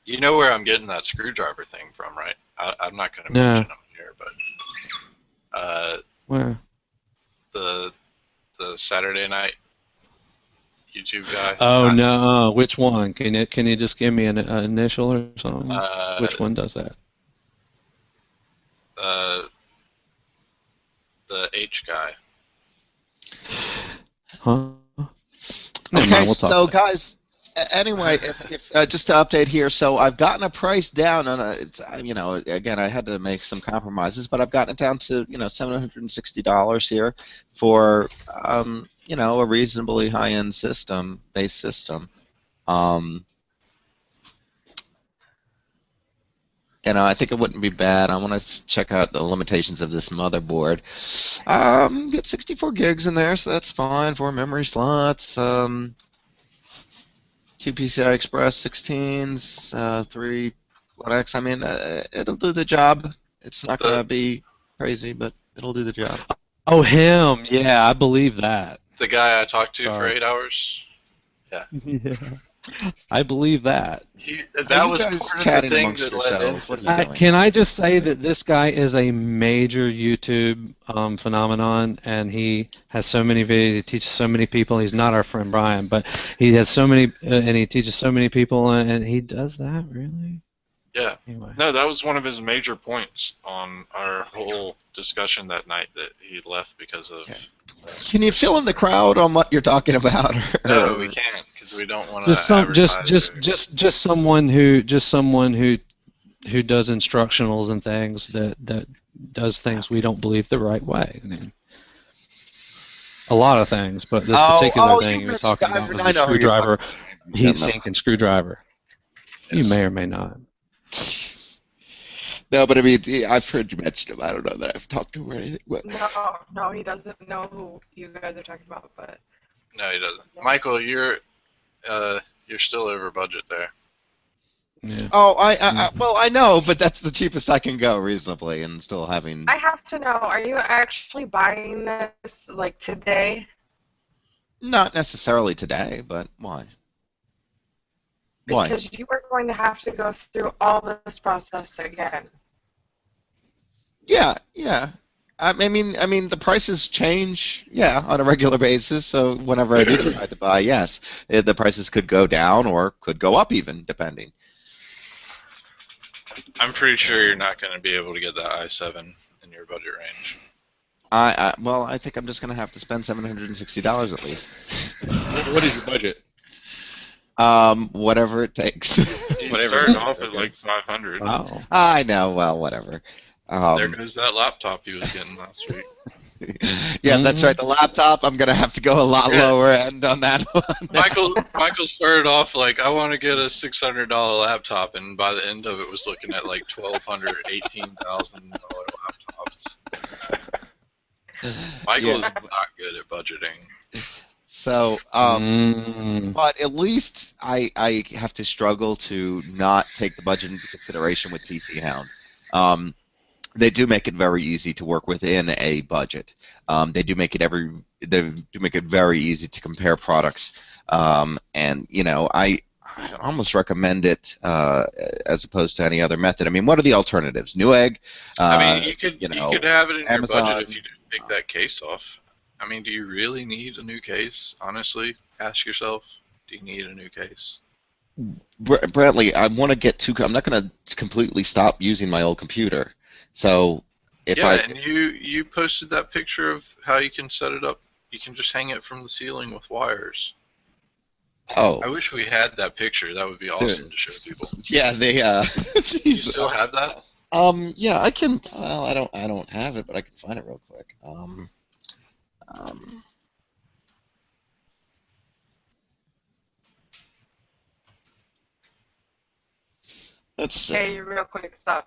Speaker 1: You know where I'm getting that screwdriver thing from, right? I'm not going to mention them here, but
Speaker 4: where?
Speaker 1: The Saturday night YouTube guy.
Speaker 4: Oh no! Which one? Can you just give me an initial or something? Which one does that?
Speaker 1: The H guy.
Speaker 4: Huh?
Speaker 2: Okay, so guys, anyway, if just to update here, so I've gotten a price down on again, I had to make some compromises, but I've gotten it down to $760 here for a reasonably high-end base system. I think it wouldn't be bad. I want to check out the limitations of this motherboard. Get 64 gigs in there, so that's fine. 4 memory slots, 2 PCI Express 16s, 3 Codecs. I mean, it'll do the job. It's not going to be crazy, but it'll do the job.
Speaker 4: Oh, him. Yeah, I believe that.
Speaker 1: The guy I talked to for 8 hours? Yeah.
Speaker 4: Yeah. I believe that.
Speaker 1: That was part of the thing that led into.
Speaker 4: Can I just say that this guy is a major YouTube phenomenon, and he has so many videos. He teaches so many people. He's not our friend Brian, but he has so many, and he teaches so many people, and he does that really.
Speaker 6: Yeah.
Speaker 4: Anyway.
Speaker 6: No, that was one of his major points on our whole discussion that night that he left because of.
Speaker 2: Can you fill in the crowd on what you're talking about?
Speaker 1: No, we can't because we don't want to.
Speaker 4: Just someone who does instructionals and things that does things we don't believe the right way. I mean, a lot of things, but this particular thing you're talking about was a screwdriver, heat sink, and screwdriver. You may or may not.
Speaker 2: No, but I mean, I've heard you mention him. I don't know that I've talked to him or anything. But...
Speaker 8: No, he doesn't know who you guys are talking about, but...
Speaker 1: No, he doesn't. Michael, you're still over budget there.
Speaker 4: Yeah.
Speaker 2: Oh, well, I know, but that's the cheapest I can go reasonably, and still having.
Speaker 8: I have to know, are you actually buying this, like, today?
Speaker 2: Not necessarily today, but why? Why?
Speaker 8: Because you are going to have to go through all this process again.
Speaker 2: Yeah. I mean, the prices change, on a regular basis. So whenever I do decide to buy, yes, the prices could go down or could go up even, depending.
Speaker 5: I'm pretty sure you're not going to be able to get that i7 in your budget range.
Speaker 2: Well, I think I'm just going to have to spend $760 at least.
Speaker 3: What is your budget?
Speaker 2: Whatever it takes.
Speaker 6: You started off at like 500.
Speaker 4: Wow.
Speaker 2: I know. Well, whatever.
Speaker 5: There goes that laptop he was getting last week.
Speaker 2: Yeah, that's right. The laptop, I'm gonna have to go a lot lower end on that one.
Speaker 5: Michael started off like, I want to get a $600 laptop, and by the end of it was looking at like $1,200, $18,000 laptops. Michael is not good at budgeting.
Speaker 2: So, but at least I have to struggle to not take the budget into consideration with PC Hound. They do make it very easy to work within a budget. They do make it very easy to compare products, and I almost recommend it as opposed to any other method. I mean, what are the alternatives? Newegg.
Speaker 5: I mean, you could have it in
Speaker 2: Amazon,
Speaker 5: your budget if you take that case off. I mean, do you really need a new case? Honestly, ask yourself, do you need a new case?
Speaker 2: Bradley, I want to get I'm not going to completely stop using my old computer. So if
Speaker 5: and you posted that picture of how you can set it up. You can just hang it from the ceiling with wires.
Speaker 2: Oh.
Speaker 5: I wish we had that picture. That would be awesome to show people.
Speaker 2: Yeah, they
Speaker 5: Do you still have that?
Speaker 2: Yeah, I can. Well, I don't have it, but I can find it real quick. Let's see.
Speaker 8: Hey, real quick, stop.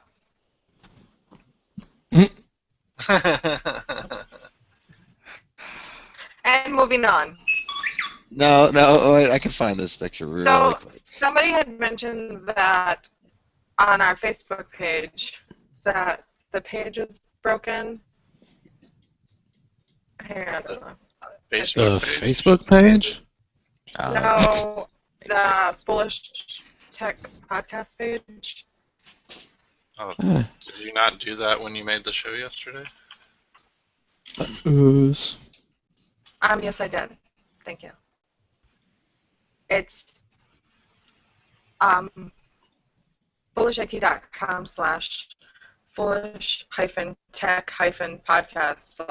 Speaker 8: And moving on.
Speaker 2: No, wait, I can find this picture really quick.
Speaker 8: Somebody had mentioned that on our Facebook page that the page is broken. Hang on.
Speaker 4: Facebook page?
Speaker 8: No, the Foolish Tech podcast page.
Speaker 5: Oh, did you not do that when you made the show yesterday?
Speaker 4: Ooze.
Speaker 8: Yes, I did. Thank you. It's foolish-tech-podcast/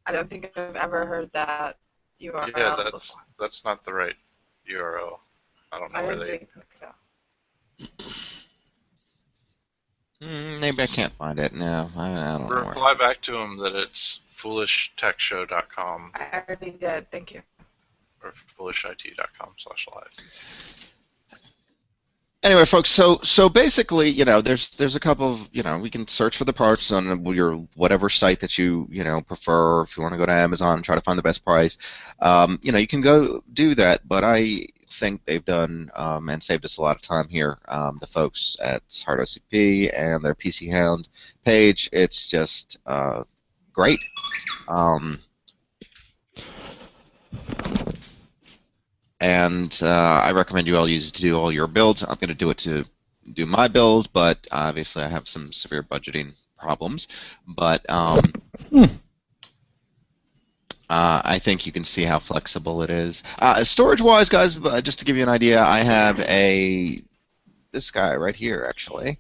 Speaker 8: I don't think I've ever heard that URL.
Speaker 5: Yeah,
Speaker 8: before.
Speaker 5: that's not the right URL. I don't know where they.
Speaker 8: Think so.
Speaker 2: Maybe I can't find it. No, I don't know.
Speaker 5: Reply back to them that it's foolishtechshow.com
Speaker 8: I already did. Thank you.
Speaker 5: or foolishit.com/live.
Speaker 2: Anyway, folks, so basically, there's a couple of, we can search for the parts on your whatever site that you prefer. If you want to go to Amazon and try to find the best price, you can go do that. But I think they've done and saved us a lot of time here. The folks at Hard OCP and their PC Hound page, it's just great. And I recommend you all use it to do all your builds. I'm going to do it to do my build, but obviously I have some severe budgeting problems. But I think you can see how flexible it is. Storage-wise, guys, just to give you an idea, I have this guy right here, actually.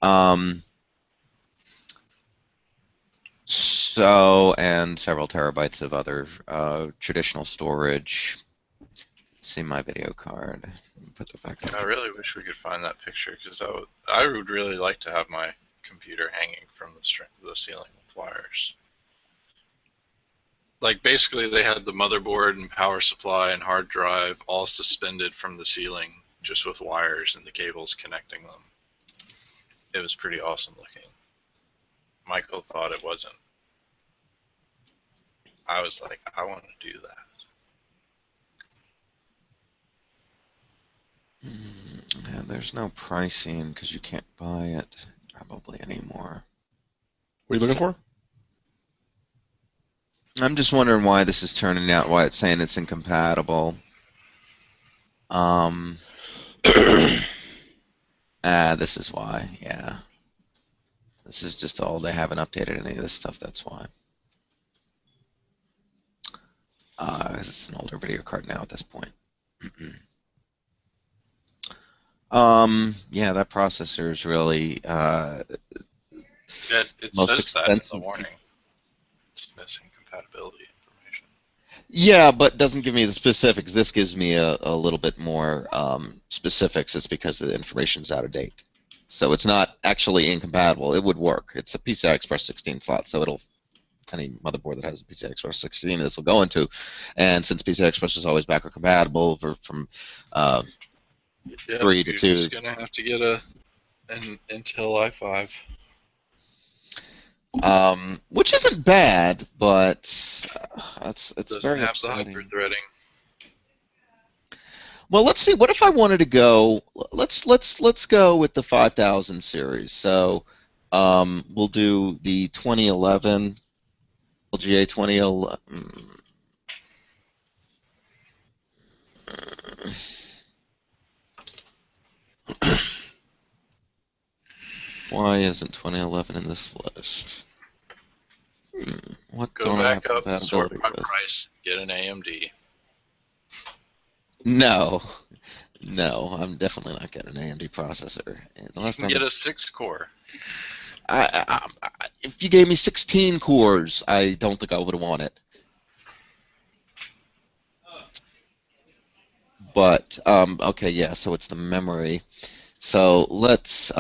Speaker 2: And several terabytes of other traditional storage. See my video card. Put that back up.
Speaker 5: I really wish we could find that picture because I would really like to have my computer hanging from the ceiling with wires. Like basically they had the motherboard and power supply and hard drive all suspended from the ceiling
Speaker 1: just with wires and the cables connecting them. It was pretty awesome looking. Michael thought it wasn't. I was like, I want to do that.
Speaker 2: Yeah, there's no pricing because you can't buy it probably anymore.
Speaker 3: What are you looking for?
Speaker 2: I'm just wondering why this is turning out, why it's saying it's incompatible. This is why, yeah. This is just all, they haven't updated any of this stuff, that's why. It's an older video card now at this point. Yeah, that processor is really
Speaker 1: It
Speaker 2: most
Speaker 1: says
Speaker 2: expensive.
Speaker 1: that in the warning. It's missing compatibility information.
Speaker 2: Yeah, but doesn't give me the specifics. This gives me a little bit more specifics. It's because the information's out of date. So it's not actually incompatible. It would work. It's a PCI Express 16 slot, so it'll, any motherboard that has a PCI Express 16, this will go into. And since PCI Express is always backward compatible from 3 to 2.
Speaker 1: You're just gonna have to get an Intel i5.
Speaker 2: Which isn't bad, but it's
Speaker 1: Doesn't
Speaker 2: very
Speaker 1: have
Speaker 2: upsetting.
Speaker 1: the hyper-threading.
Speaker 2: Well, let's see. What if I wanted to go? Let's go with the 5000 series. So we'll do the 2011 LGA 2011. Why isn't 2011 in this list? What
Speaker 1: Go
Speaker 2: don't I have
Speaker 1: back up and sort
Speaker 2: compatibility
Speaker 1: by
Speaker 2: with?
Speaker 1: price. Get an AMD.
Speaker 2: No, I'm definitely not getting an AMD processor. And the
Speaker 1: You
Speaker 2: last
Speaker 1: can
Speaker 2: time
Speaker 1: get a 6-core.
Speaker 2: if you gave me 16 cores, I don't think I would want it. But okay, yeah. So it's the memory. So let's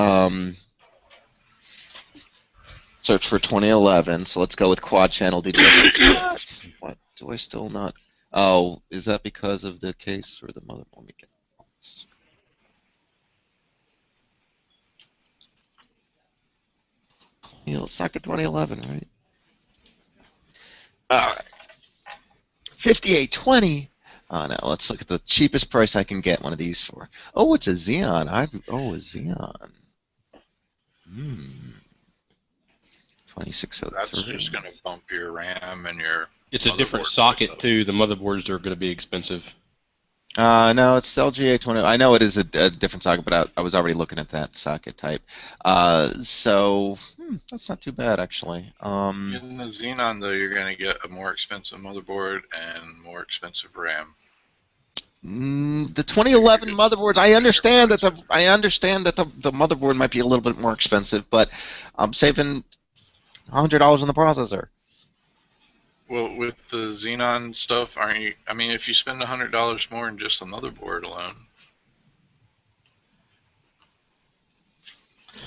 Speaker 2: search for 2011. So let's go with quad channel DDR. What do I still not? Oh, is that because of the case or the mother? Let me get. Yeah, let's talk at 2011, right? All right. 5820. Oh no, let's look at the cheapest price I can get one of these for. Oh, it's a Xeon. A Xeon. 2603.
Speaker 1: That's just going to bump your RAM and your.
Speaker 3: It's a different
Speaker 1: motherboard
Speaker 3: socket
Speaker 1: price up.
Speaker 3: too. The motherboards are going to be expensive.
Speaker 2: No, it's the LGA 20. I know it is a different socket, but I was already looking at that socket type. So that's not too bad actually.
Speaker 1: In the Xenon, though, you're going to get a more expensive motherboard and more expensive RAM.
Speaker 2: The 2011 motherboards. I understand that the motherboard might be a little bit more expensive, but I'm saving $100 on the processor.
Speaker 1: Well, with the Xenon stuff, aren't you? I mean, if you spend $100 more in just the motherboard alone.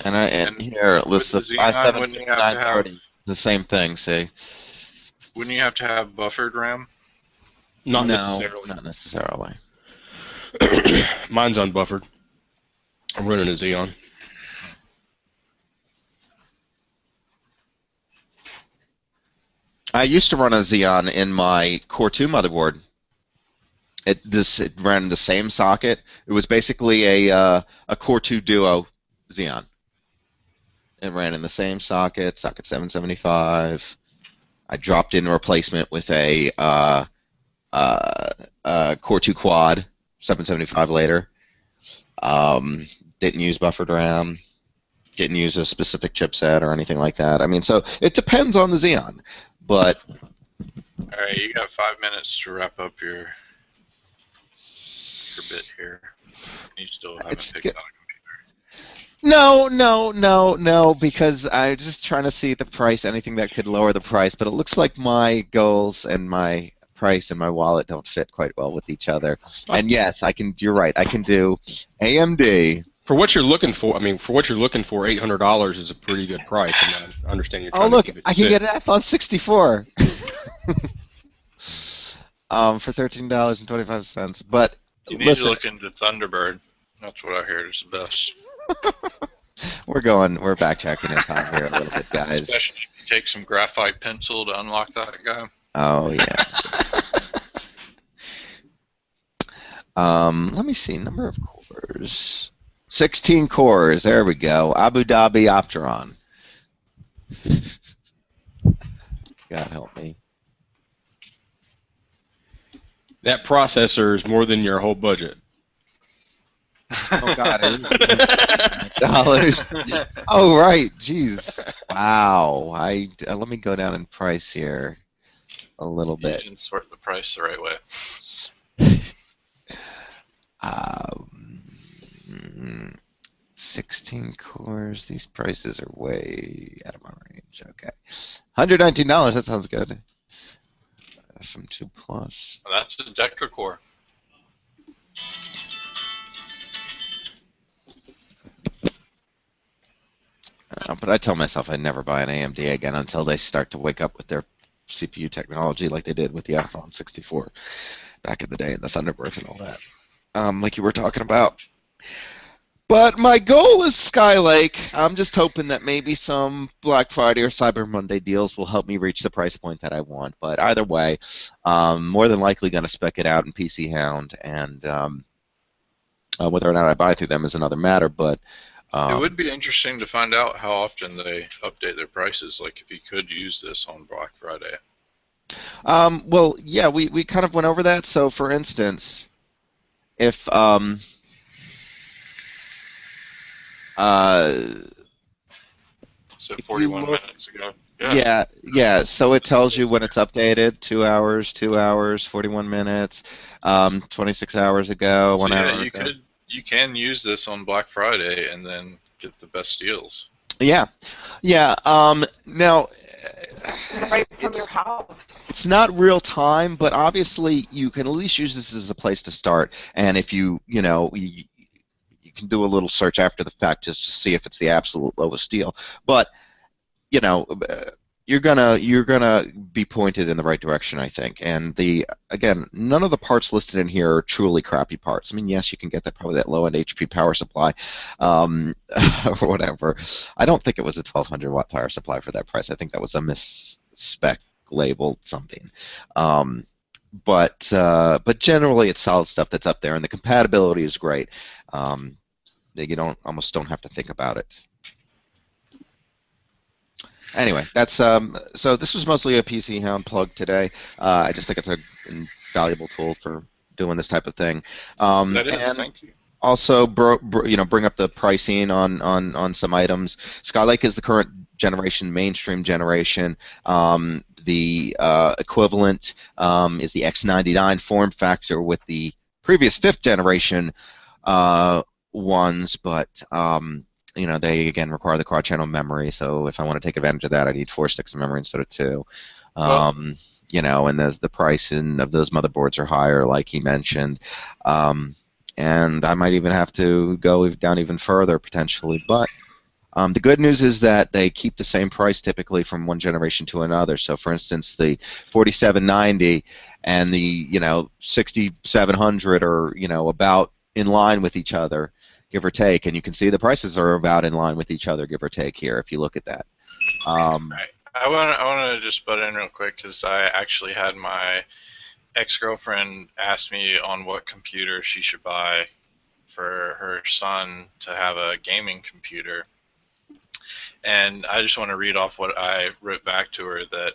Speaker 2: And here it lists the
Speaker 1: with the Xenon, wouldn't you have to have-
Speaker 2: 5730. The same thing. See.
Speaker 1: Wouldn't you have to have buffered RAM?
Speaker 3: Not
Speaker 2: No,
Speaker 3: necessarily.
Speaker 2: not necessarily.
Speaker 3: Mine's unbuffered. I'm running a Xeon.
Speaker 2: I used to run a Xeon in my Core 2 motherboard. It ran the same socket. It was basically a Core 2 Duo Xeon. It ran in the same socket 775. I dropped in a replacement with a Core 2 Quad 775 later. Didn't use buffered RAM. Didn't use a specific chipset or anything like that. I mean, so it depends on the Xeon. But
Speaker 1: All right, you got 5 minutes to wrap up your bit here. You still haven't
Speaker 2: It's
Speaker 1: picked
Speaker 2: good.
Speaker 1: out a
Speaker 2: No, because I'm just trying to see the price, anything that could lower the price, but it looks like my goals and my price and my wallet don't fit quite well with each other. And yes, you're right, I can do AMD.
Speaker 3: For what you're looking for, $800 is a pretty good price. And I understand you're trying
Speaker 2: Oh, look,
Speaker 3: to keep it
Speaker 2: I can
Speaker 3: fit.
Speaker 2: get an Athlon 64 for $13.25. But
Speaker 1: You need
Speaker 2: listen,
Speaker 1: to look into Thunderbird.
Speaker 5: That's what I heard is the best.
Speaker 2: We're backtracking in time here a little bit, guys.
Speaker 5: Especially if you take some graphite pencil to unlock that guy.
Speaker 2: Oh yeah. Let me see. Number of cores. 16 cores. There we go. Abu Dhabi Opteron. God help me.
Speaker 3: That processor is more than your whole budget.
Speaker 2: Oh God. Dollars. Oh right. Jeez. Wow. Let me go down in price here a little bit.
Speaker 5: You didn't sort the price the right way.
Speaker 2: 16 cores. These prices are way out of my range. Okay. $119. That sounds good. FM2 Plus.
Speaker 5: Well, that's a Deca core.
Speaker 2: But I tell myself I'd never buy an AMD again until they start to wake up with their CPU technology like they did with the Athlon 64 back in the day and the Thunderbirds and all that. Like you were talking about. But my goal is Skylake. I'm just hoping that maybe some Black Friday or Cyber Monday deals will help me reach the price point that I want. But either way, more than likely going to spec it out in PC Hound, and whether or not I buy through them is another matter. But
Speaker 5: it would be interesting to find out how often they update their prices. Like if you could use this on Black Friday.
Speaker 2: Well, yeah, we kind of went over that. So, for instance, if
Speaker 5: So 41 minutes ago.
Speaker 2: Yeah. So it tells you when it's updated: 2 hours, 2 hours, 41 minutes, 26 hours ago, 1 hour ago.
Speaker 5: You can use this on Black Friday and then get the best deals.
Speaker 2: Yeah. Now,
Speaker 8: Right from your house.
Speaker 2: it's not real time, but obviously you can at least use this as a place to start. And if you can do a little search after the fact just to see if it's the absolute lowest deal. But you're gonna be pointed in the right direction, I think. And again, none of the parts listed in here are truly crappy parts. I mean, yes, you can get probably that low-end HP power supply, or whatever. I don't think it was a 1200 watt power supply for that price. I think that was a misspec labeled something. But generally, it's solid stuff that's up there, and the compatibility is great. You almost don't have to think about it. Anyway, that's so this was mostly a PC Hound plug today. I just think it's a valuable tool for doing this type of thing.
Speaker 5: That is,
Speaker 2: and
Speaker 5: thank you.
Speaker 2: also, bring up the pricing on some items. Skylake is the current generation, mainstream generation. The equivalent is the X99 form factor with the previous 5th generation ones, but they again require the quad channel memory. So if I want to take advantage of that, I need 4 sticks of memory instead of 2. And the pricing of those motherboards are higher, like he mentioned. And I might even have to go down even further potentially. But the good news is that they keep the same price typically from one generation to another. So, for instance, the 4790 and the 6700 are about in line with each other, give or take, and you can see the prices are about in line with each other, give or take here, if you look at that.
Speaker 5: Right. I want to just butt in real quick because I actually had my ex-girlfriend ask me on what computer she should buy for her son to have a gaming computer. And I just want to read off what I wrote back to her, that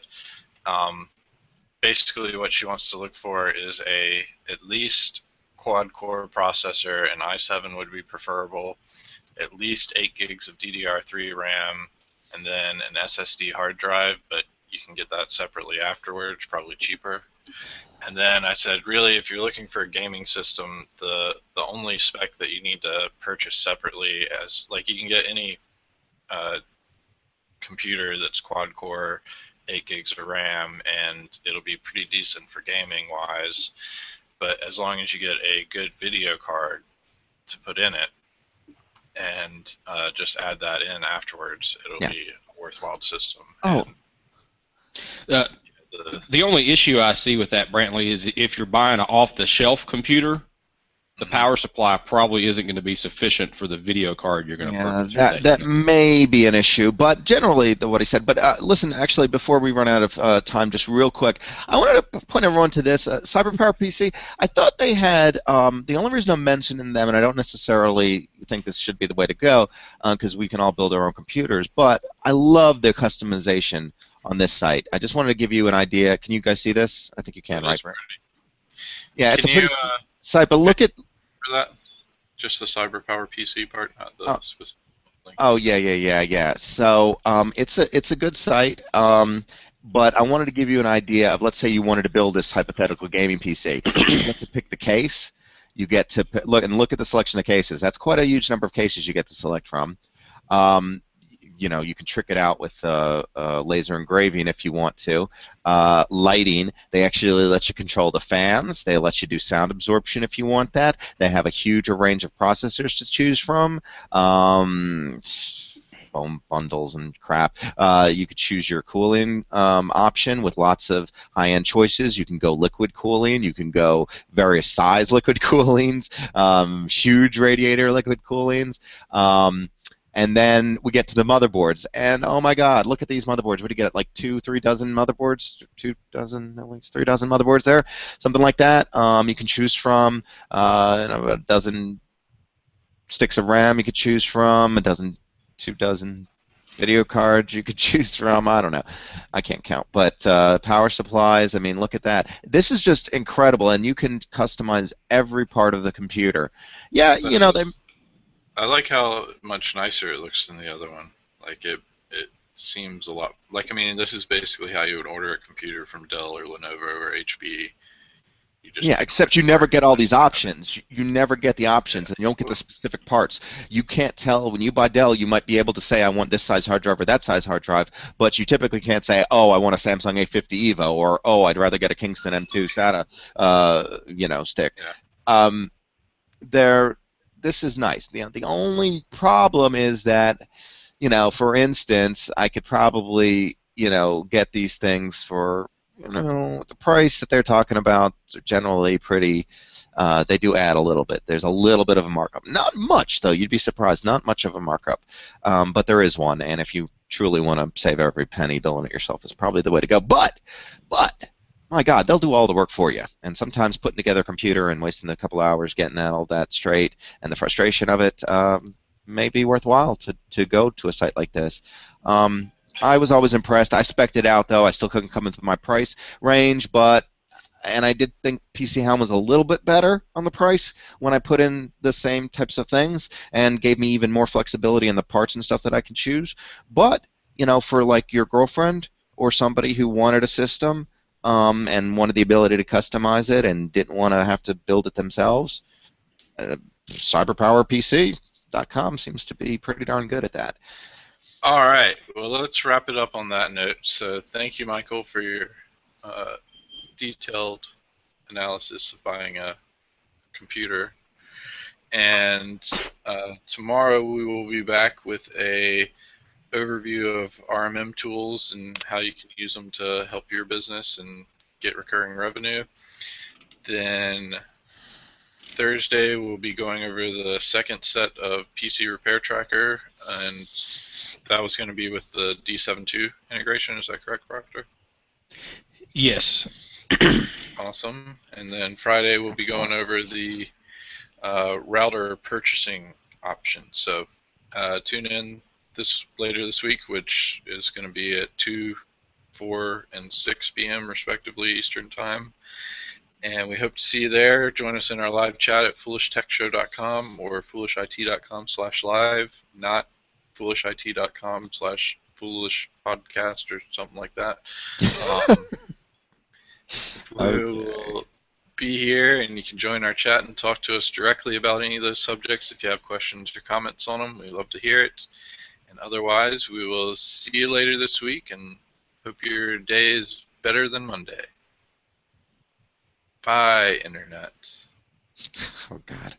Speaker 5: basically what she wants to look for is at least quad-core processor, and i7 would be preferable, at least 8 gigs of DDR3 RAM, and then an SSD hard drive, but you can get that separately afterwards, probably cheaper. And then I said, really, if you're looking for a gaming system, the only spec that you need to purchase separately, you can get any computer that's quad-core, 8 gigs of RAM, and it'll be pretty decent for gaming-wise. But as long as you get a good video card to put in it and just add that in afterwards, it'll be a worthwhile system.
Speaker 2: Oh.
Speaker 3: The only issue I see with that, Brantley, is if you're buying an off-the-shelf computer, the power supply probably isn't going to be sufficient for the video card you're going to purchase.
Speaker 2: That may be an issue, but generally, what he said. But listen, actually, before we run out of time, just real quick, I wanted to point everyone to this CyberPower PC. I thought they had the only reason I'm mentioning them, and I don't necessarily think this should be the way to go, because we can all build our own computers. But I love the customization on this site. I just wanted to give you an idea. Can you guys see this? I think you can, right? Yeah, it's a pretty site, but look at.
Speaker 5: For that? Just the CyberPower PC part, not the specific link.
Speaker 2: Oh yeah. So it's a good site, but I wanted to give you an idea of, let's say you wanted to build this hypothetical gaming PC. You get to pick the case. You get to look at the selection of cases. That's quite a huge number of cases you get to select from. You can trick it out with laser engraving if you want to. Lighting, they actually let you control the fans. They let you do sound absorption if you want that. They have a huge range of processors to choose from. Foam bundles and crap. You could choose your cooling option with lots of high-end choices. You can go liquid cooling. You can go various size liquid coolings, huge radiator liquid coolings. And then we get to the motherboards, and oh my God, look at these motherboards. What do you get? Like 2-3 dozen motherboards? 2 dozen, at least 3 dozen motherboards there, something like that. You can choose from a dozen sticks of RAM. You could choose from 2 dozen video cards. You could choose from. I don't know, I can't count. But power supplies. I mean, look at that. This is just incredible, and you can customize every part of the computer. Yeah, they.
Speaker 5: I like how much nicer it looks than the other one. Like it seems a lot. Like, I mean, this is basically how you would order a computer from Dell or Lenovo or HP.
Speaker 2: Except you never get all these options. You never get the options, and you don't get the specific parts. You can't tell when you buy Dell. You might be able to say, I want this size hard drive or that size hard drive, but you typically can't say, oh, I want a Samsung A50 Evo, or oh, I'd rather get a Kingston M2 SATA, stick.
Speaker 5: Yeah.
Speaker 2: This is nice. The only problem is that, for instance, I could probably, get these things for, the price that they're talking about are generally pretty, they do add a little bit. There's a little bit of a markup. Not much, though. You'd be surprised. Not much of a markup. But there is one, and if you truly want to save every penny, building it yourself is probably the way to go. But my God, they'll do all the work for you. And sometimes putting together a computer and wasting a couple hours getting all that straight and the frustration of it may be worthwhile to go to a site like this. I was always impressed. I spec'd it out, though. I still couldn't come into my price range, and I did think PC Helm was a little bit better on the price when I put in the same types of things and gave me even more flexibility in the parts and stuff that I can choose. But, for like your girlfriend or somebody who wanted a system, and wanted the ability to customize it and didn't want to have to build it themselves, CyberPowerPC.com seems to be pretty darn good at that.
Speaker 5: All right. Well, let's wrap it up on that note. So thank you, Michael, for your detailed analysis of buying a computer. And tomorrow we will be back with a overview of RMM tools and how you can use them to help your business and get recurring revenue. Then Thursday we'll be going over the second set of PC Repair Tracker, and that was going to be with the D7.2 integration. Is that correct, Proctor?
Speaker 3: Yes.
Speaker 5: Awesome. And then Friday we'll be going over the router purchasing option. So tune in later this week, which is going to be at 2, 4, and 6 p.m. respectively Eastern Time. And we hope to see you there. Join us in our live chat at foolishtechshow.com or foolishit.com/live, not foolishit.com/foolishpodcast or something like that. We will be here, and you can join our chat and talk to us directly about any of those subjects. If you have questions or comments on them, we'd love to hear it. And otherwise, we will see you later this week, and hope your day is better than Monday. Bye, Internet.
Speaker 2: Oh, God.